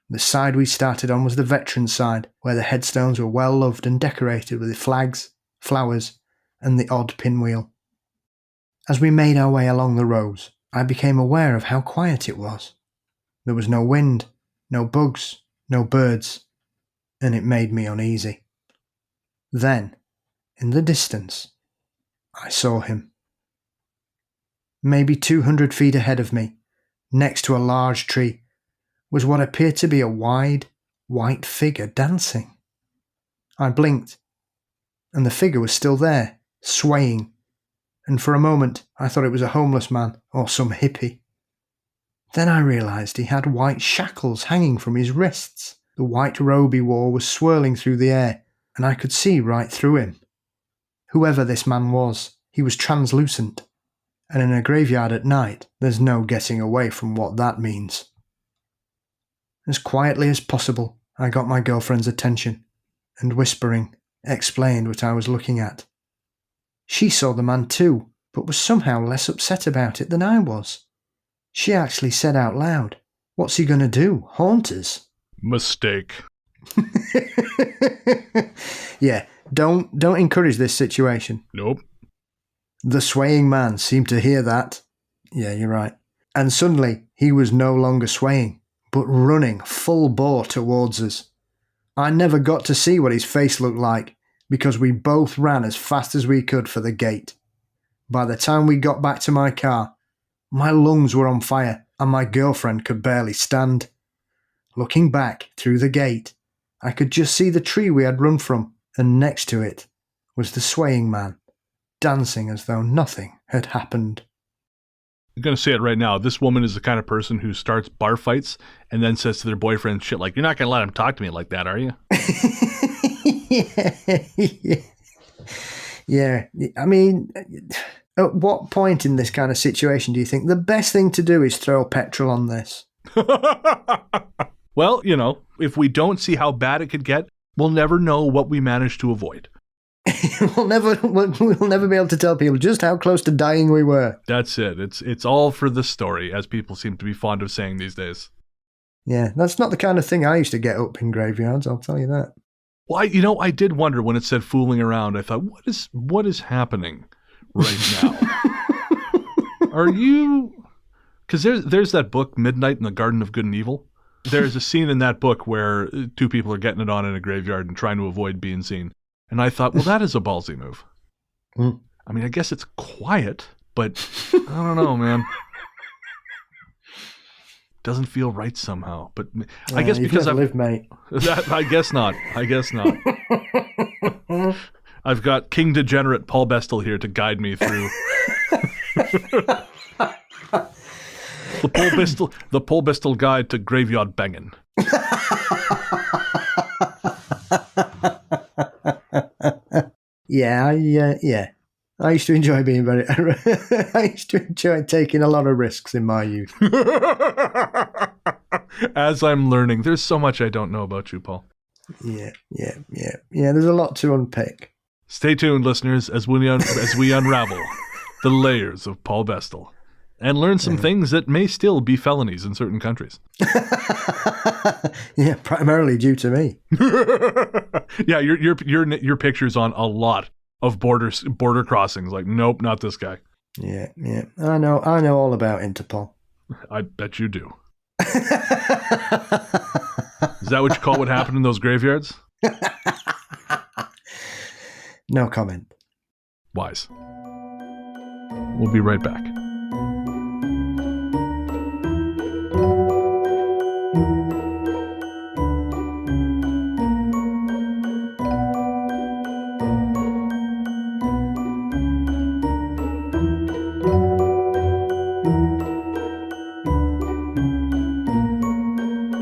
The side we started on was the veteran side, where the headstones were well loved and decorated with flags, flowers, and the odd pinwheel. As we made our way along the rows, I became aware of how quiet it was. There was no wind, no bugs, no birds, and it made me uneasy. Then, in the distance, I saw him. Maybe 200 feet ahead of me, next to a large tree, was what appeared to be a wide, white figure dancing. I blinked, and the figure was still there, swaying, and for a moment I thought it was a homeless man or some hippie. Then I realised he had white shackles hanging from his wrists. The white robe he wore was swirling through the air, and I could see right through him. Whoever this man was, he was translucent, and in a graveyard at night, there's no getting away from what that means. As quietly as possible, I got my girlfriend's attention, and whispering, explained what I was looking at. She saw the man too, but was somehow less upset about it than I was. She actually said out loud, "What's he gonna do? Haunt us?" Mistake. Yeah, don't encourage this situation. Nope. The swaying man seemed to hear that. Yeah, you're right. And suddenly, he was no longer swaying, but running full bore towards us. I never got to see what his face looked like, because we both ran as fast as we could for the gate. By the time we got back to my car, my lungs were on fire and my girlfriend could barely stand. Looking back through the gate, I could just see the tree we had run from, and next to it was the swaying man, dancing as though nothing had happened. I'm going to say it right now. This woman is the kind of person who starts bar fights and then says to their boyfriend shit like, "You're not going to let him talk to me like that, are you?" Yeah. I mean, at what point in this kind of situation do you think the best thing to do is throw petrol on this? Well, if we don't see how bad it could get, we'll never know what we managed to avoid. we'll never be able to tell people just how close to dying we were. That's it. It's all for the story, as people seem to be fond of saying these days. Yeah, that's not the kind of thing I used to get up in graveyards, I'll tell you that. Well, I did wonder when it said fooling around. I thought, what is happening right now? Are you... Because there's that book, Midnight in the Garden of Good and Evil. There's a scene in that book where two people are getting it on in a graveyard and trying to avoid being seen. And I thought, well, that is a ballsy move. Mm. I mean, I guess it's quiet, but I don't know, man. Doesn't feel right somehow. But I guess because I've lived, mate. I guess not. I've got King Degenerate Paul Bestall here to guide me through the Paul Bestall Guide to Graveyard Bangin'. Yeah. I used to enjoy being I used to enjoy taking a lot of risks in my youth. As I'm learning, there's so much I don't know about you, Paul. Yeah. There's a lot to unpick. Stay tuned, listeners, as we unravel the layers of Paul Bestall and learn some things that may still be felonies in certain countries. Yeah, primarily due to me. Yeah, your picture's on a lot of border crossings. Like, nope, not this guy. Yeah. I know all about Interpol. I bet you do. Is that what you call what happened in those graveyards? No comment. Wise. We'll be right back.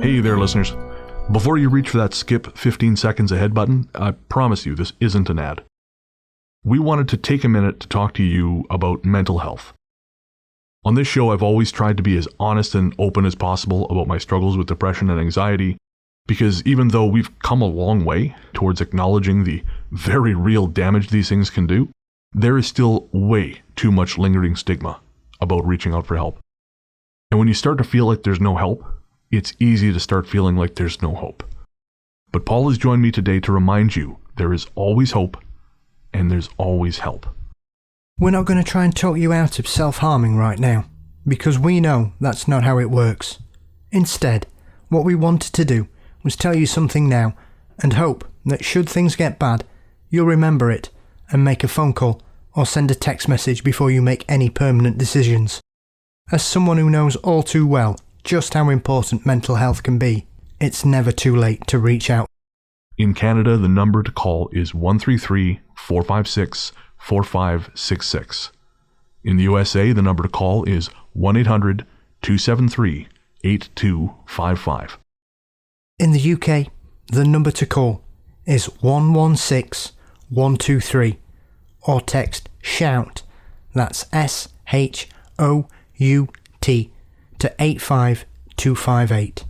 Hey there, listeners. Before you reach for that skip 15 seconds ahead button, I promise you this isn't an ad. We wanted to take a minute to talk to you about mental health. On this show, I've always tried to be as honest and open as possible about my struggles with depression and anxiety, because even though we've come a long way towards acknowledging the very real damage these things can do, there is still way too much lingering stigma about reaching out for help. And when you start to feel like there's no help, it's easy to start feeling like there's no hope. But Paul has joined me today to remind you there is always hope and there's always help. We're not going to try and talk you out of self-harming right now, because we know that's not how it works. Instead, what we wanted to do was tell you something now and hope that should things get bad, you'll remember it and make a phone call or send a text message before you make any permanent decisions. As someone who knows all too well just how important mental health can be, it's never too late to reach out. In Canada, the number to call is 133-456-4566. In the USA, the number to call is 1-800-273-8255. In the UK, the number to call is 116-123 or text SHOUT, that's SHOUT, to 85258.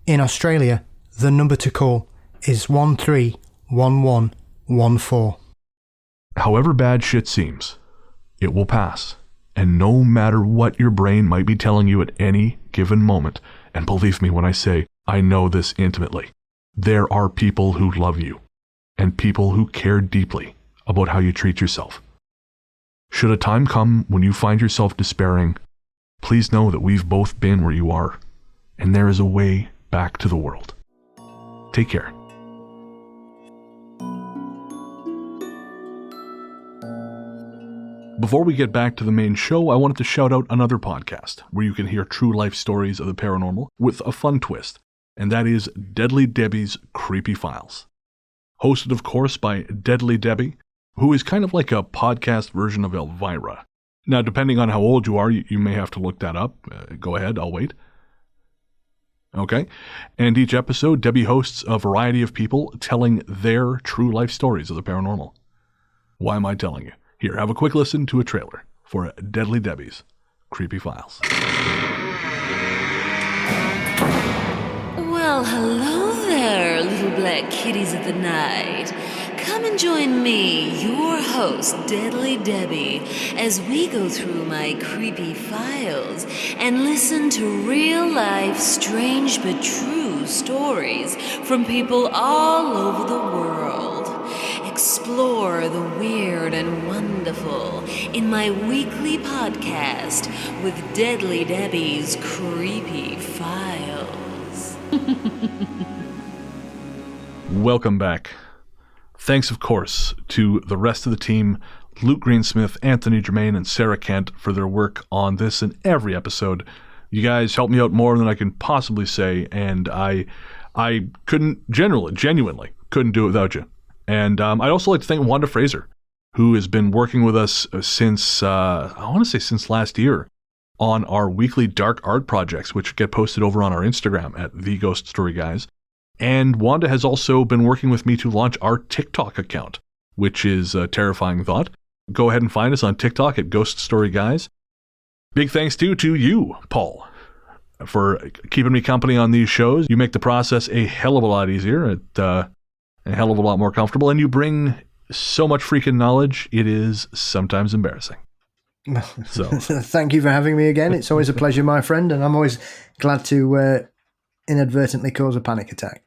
In Australia, the number to call is 131114. However bad shit seems, it will pass. And no matter what your brain might be telling you at any given moment, and believe me when I say I know this intimately, there are people who love you and people who care deeply about how you treat yourself. Should a time come when you find yourself despairing, please know that we've both been where you are, and there is a way back to the world. Take care. Before we get back to the main show, I wanted to shout out another podcast where you can hear true life stories of the paranormal with a fun twist, and that is Deadly Debbie's Creepy Files. Hosted, of course, by Deadly Debbie, who is kind of like a podcast version of Elvira. Now, depending on how old you are, you may have to look that up. Go ahead, I'll wait. Okay. And each episode, Debbie hosts a variety of people telling their true life stories of the paranormal. Why am I telling you? Here, have a quick listen to a trailer for Deadly Debbie's Creepy Files. Well, hello there, little black kitties of the night. Come and join me, your host, Deadly Debbie, as we go through my creepy files and listen to real-life, strange but true stories from people all over the world. Explore the weird and wonderful in my weekly podcast with Deadly Debbie's Creepy Files. Welcome back. Thanks, of course, to the rest of the team, Luke Greensmith, Anthony Germain, and Sarah Kent for their work on this and every episode. You guys helped me out more than I can possibly say, and I couldn't, genuinely couldn't do it without you. And I'd also like to thank Wanda Fraser, who has been working with us since, I want to say since last year, on our weekly dark art projects, which get posted over on our Instagram at The Ghost Story Guys. And Wanda has also been working with me to launch our TikTok account, which is a terrifying thought. Go ahead and find us on TikTok at Ghost Story Guys. Big thanks to you, Paul, for keeping me company on these shows. You make the process a hell of a lot easier, a hell of a lot more comfortable, and you bring so much freaking knowledge, it is sometimes embarrassing. So thank you for having me again. It's always a pleasure, my friend, and I'm always glad to inadvertently cause a panic attack.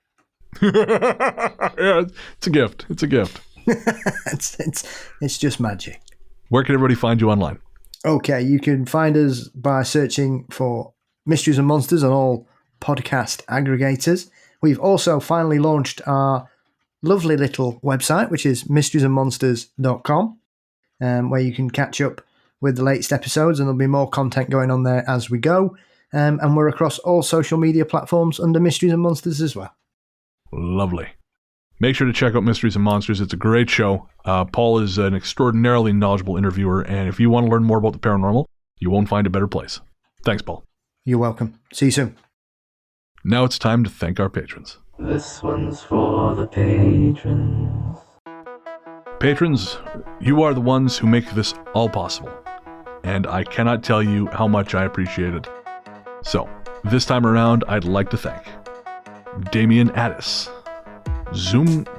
Yeah, it's a gift. It's a gift. it's just magic. Where can everybody find you online? Okay, you can find us by searching for Mysteries and Monsters on all podcast aggregators. We've also finally launched our lovely little website, which is mysteriesandmonsters.com, where you can catch up with the latest episodes, and there'll be more content going on there as we go. And we're across all social media platforms under Mysteries and Monsters as well. Lovely. Make sure to check out Mysteries and Monsters. It's a great show. Paul is an extraordinarily knowledgeable interviewer, and if you want to learn more about the paranormal, you won't find a better place. Thanks, Paul. You're welcome. See you soon. Now it's time to thank our patrons. This one's for the patrons. Patrons, you are the ones who make this all possible, and I cannot tell you how much I appreciate it. So, this time around, I'd like to thank Damian Addis,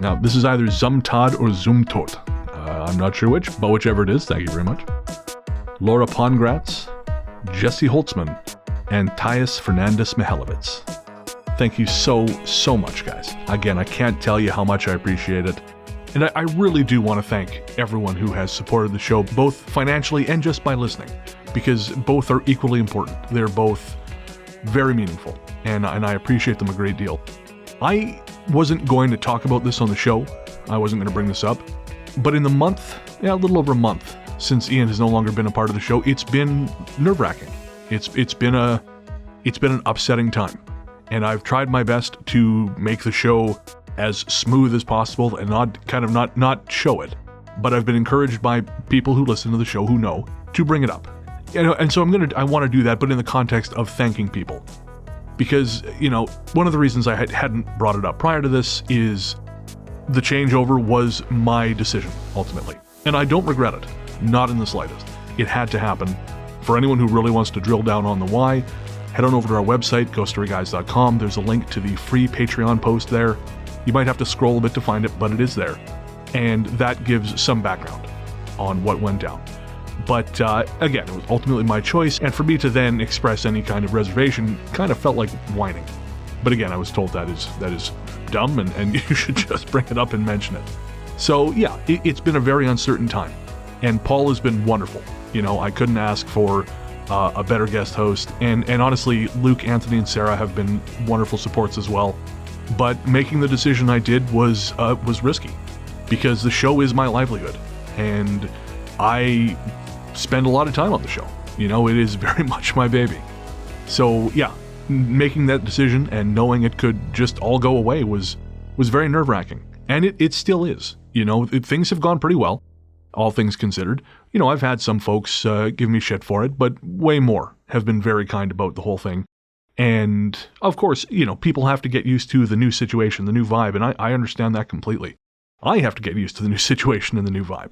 now this is either Zumtod or Zumtot. I'm not sure which, but whichever it is, thank you very much. Laura Pongratz, Jesse Holtzman, and Tyus Fernandez Mihailovitz. Thank you so much, guys. Again, I can't tell you how much I appreciate it. And I really do want to thank everyone who has supported the show, both financially and just by listening, because both are equally important. They're both very meaningful, and I appreciate them a great deal. I wasn't going to talk about this on the show. I wasn't going to bring this up. But in the month, a little over a month, since Ian has no longer been a part of the show, it's been nerve-wracking. It's been an upsetting time. And I've tried my best to make the show as smooth as possible and not show it. But I've been encouraged by people who listen to the show who know to bring it up. And so I want to do that, but in the context of thanking people. Because, one of the reasons I hadn't brought it up prior to this is the changeover was my decision, ultimately. And I don't regret it, not in the slightest. It had to happen. For anyone who really wants to drill down on the why, head on over to our website, ghoststoryguys.com. There's a link to the free Patreon post there. You might have to scroll a bit to find it, but it is there. And that gives some background on what went down. But again, it was ultimately my choice, and for me to then express any kind of reservation kind of felt like whining. But again, I was told that is dumb, and you should just bring it up and mention it. So yeah, it's been a very uncertain time, and Paul has been wonderful. I couldn't ask for a better guest host, and honestly, Luke, Anthony, and Sarah have been wonderful supports as well. But making the decision I did was risky, because the show is my livelihood, and I spend a lot of time on the show. It is very much my baby. So yeah, making that decision and knowing it could just all go away was very nerve-wracking. And it still is. Things have gone pretty well, all things considered. I've had some folks give me shit for it, but way more have been very kind about the whole thing. And of course, people have to get used to the new situation, the new vibe, and I understand that completely. I have to get used to the new situation and the new vibe.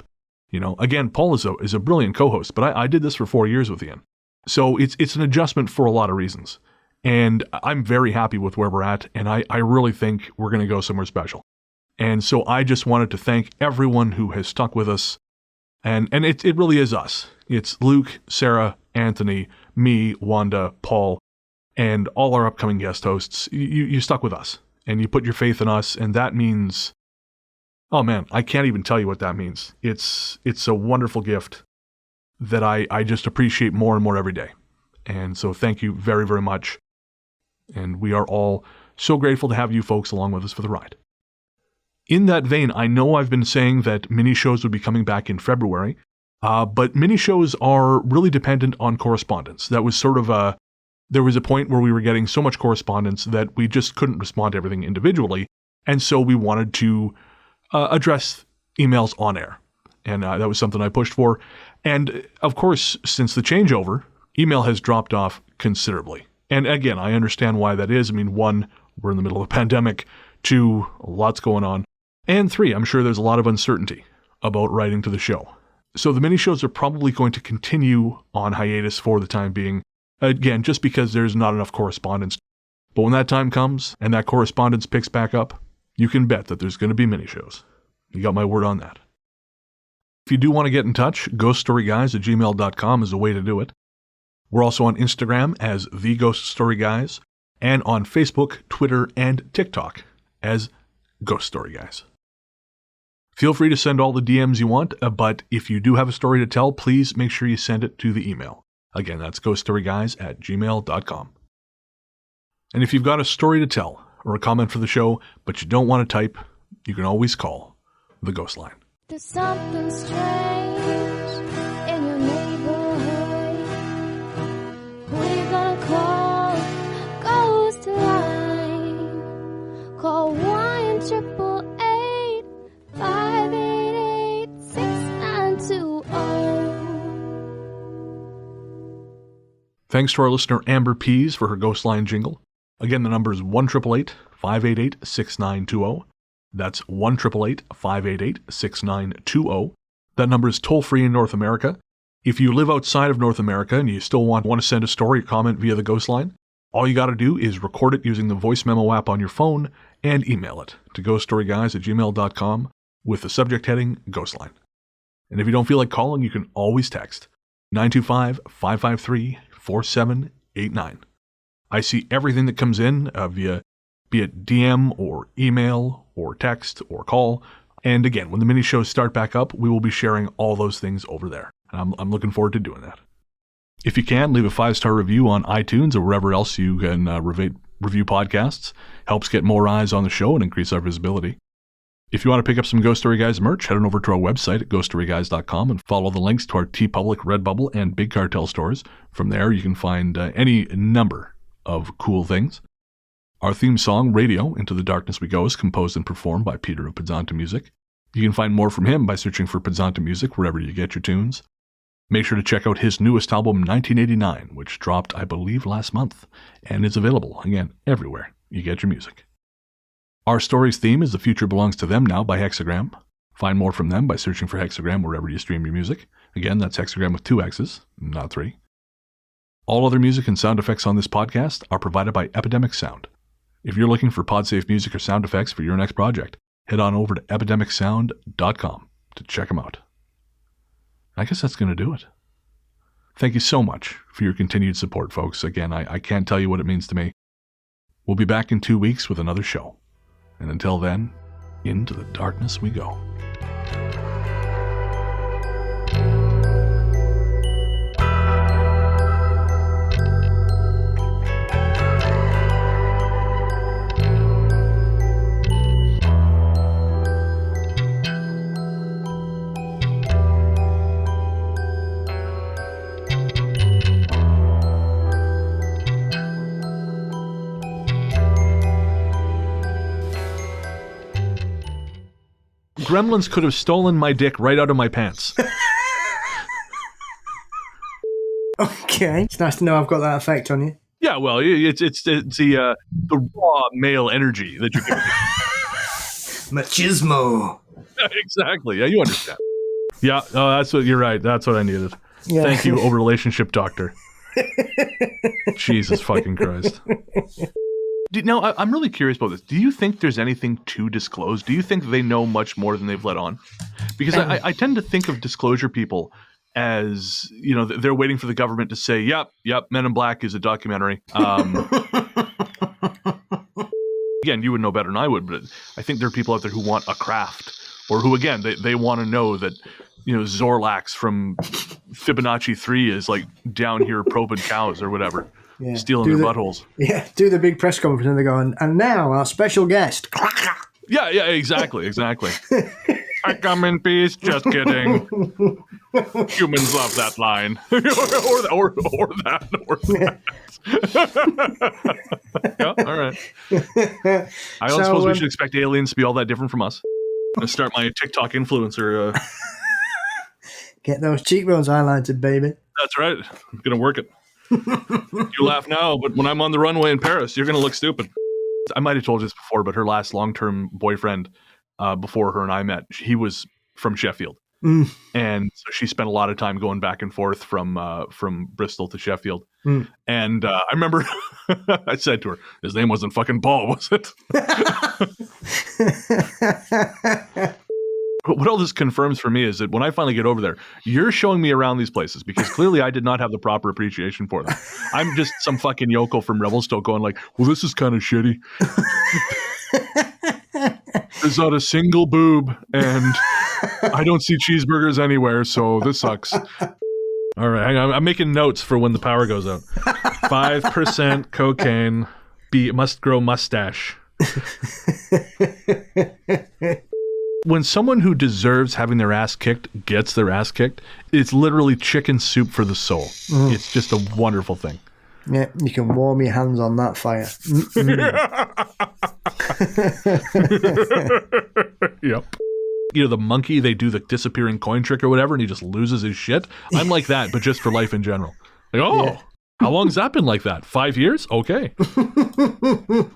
Again, Paul is a brilliant co-host, but I did this for 4 years with Ian. So it's an adjustment for a lot of reasons. And I'm very happy with where we're at, and I really think we're going to go somewhere special. And so I just wanted to thank everyone who has stuck with us. And it really is us. It's Luke, Sarah, Anthony, me, Wanda, Paul, and all our upcoming guest hosts. You stuck with us, and you put your faith in us, and that means... oh man, I can't even tell you what that means. It's a wonderful gift that I just appreciate more and more every day. And so thank you very, very much. And we are all So grateful to have you folks along with us for the ride. In that vein, I know I've been saying that mini shows would be coming back in February, but mini shows are really dependent on correspondence. That was sort of there was a point where we were getting so much correspondence that we just couldn't respond to everything individually, and so we wanted to address emails on air. And that was something I pushed for. And of course, since the changeover, email has dropped off considerably. And again, I understand why that is. I mean, 1, we're in the middle of a pandemic. 2, lots going on. And 3, I'm sure there's a lot of uncertainty about writing to the show. So the mini shows are probably going to continue on hiatus for the time being. Again, just because there's not enough correspondence. But when that time comes and that correspondence picks back up, you can bet that there's going to be mini shows. You got my word on that. If you do want to get in touch, ghoststoryguys@gmail.com is a way to do it. We're also on Instagram as The Ghost Story Guys, and on Facebook, Twitter, and TikTok as Ghost Story Guys. Feel free to send all the DMs you want, but if you do have a story to tell, please make sure you send it to the email. Again, that's ghoststoryguys@gmail.com. And if you've got a story to tell or a comment for the show, but you don't want to type, you can always call the Ghost Line. There's something strange in your neighborhood. Who you gonna call? Ghost line. Call 1-888-588-6920. Thanks to our listener Amber Pease for her Ghost Line jingle. Again, the number is 1-888-588-6920. That's 1-888-588-6920. That number is toll-free in North America. If you live outside of North America and you still want to send a story or comment via the Ghost Line, all you got to do is record it using the voice memo app on your phone and email it to ghoststoryguys@gmail.com with the subject heading Ghost Line. And if you don't feel like calling, you can always text 925-553-4789. I see everything that comes in via be it DM or email or text or call. And again, when the mini shows start back up, we will be sharing all those things over there. And I'm looking forward to doing that. If you can, leave a 5-star review on iTunes or wherever else you can review podcasts. Helps get more eyes on the show and increase our visibility. If you want to pick up some Ghost Story Guys merch, head on over to our website at ghoststoryguys.com and follow the links to our TeePublic, Redbubble, and Big Cartel stores. From there, you can find any number of cool things. Our theme song, Radio, Into the Darkness We Go, is composed and performed by Peter of Podzontommusic. You can find more from him by searching for Podzontommusic wherever you get your tunes. Make sure to check out his newest album, 1989, which dropped, I believe, last month, and is available, again, everywhere you get your music. Our story's theme is The Future Belongs to Them Now by Hexxagram. Find more from them by searching for Hexxagram wherever you stream your music. Again, that's Hexxagram with 2 X's, not 3. All other music and sound effects on this podcast are provided by Epidemic Sound. If you're looking for pod-safe music or sound effects for your next project, head on over to epidemicsound.com to check them out. I guess that's going to do it. Thank you so much for your continued support, folks. Again, I can't tell you what it means to me. We'll be back in 2 weeks with another show. And until then, into the darkness we go. Gremlins could have stolen my dick right out of my pants. Okay, it's nice to know I've got that effect on you. Yeah, well, it's the raw male energy that you're giving. Machismo. Exactly. Yeah, you understand. Yeah, that's what you're right. That's what I needed. Yeah. Thank you, over relationship doctor. Jesus fucking Christ. Now, I'm really curious about this. Do you think there's anything to disclose? Do you think they know much more than they've let on? Because I tend to think of disclosure people as, you know, they're waiting for the government to say, yep, Men in Black is a documentary. Again, you would know better than I would, but I think there are people out there who want a craft, or who, again, they want to know that, you know, Zorlax from Fibonacci 3 is like down here probing cows or whatever. Yeah. Stealing their buttholes. Yeah, do the big press conference and they go, and now our special guest. Yeah, exactly. I come in peace. Just kidding. Humans love that line. or that. Yeah, all right. I don't suppose we should expect aliens to be all that different from us. I'm going to start my TikTok influencer. Get those cheekbones highlighted, baby. That's right. I'm going to work it. You laugh now, but when I'm on the runway in Paris, you're going to look stupid. I might have told you this before, but her last long-term boyfriend, before her and I met, he was from Sheffield. And so she spent a lot of time going back and forth from Bristol to Sheffield. And I remember I said to her, his name wasn't fucking Paul, was it? What all this confirms for me is that when I finally get over there, you're showing me around these places because clearly I did not have the proper appreciation for them. I'm just some fucking yokel from Revelstoke going like, well, this is kind of shitty. There's not a single boob and I don't see cheeseburgers anywhere, so this sucks. All right, hang on. I'm making notes for when the power goes out. 5% cocaine. B, must grow mustache. When someone who deserves having their ass kicked gets their ass kicked, it's literally chicken soup for the soul. It's just a wonderful thing. Yeah, you can warm your hands on that fire. Yep. You know, the monkey, they do the disappearing coin trick or whatever, and he just loses his shit. I'm like that, but just for life in general. Like, how long's that been like that? 5 years? Okay.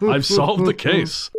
I've solved the case.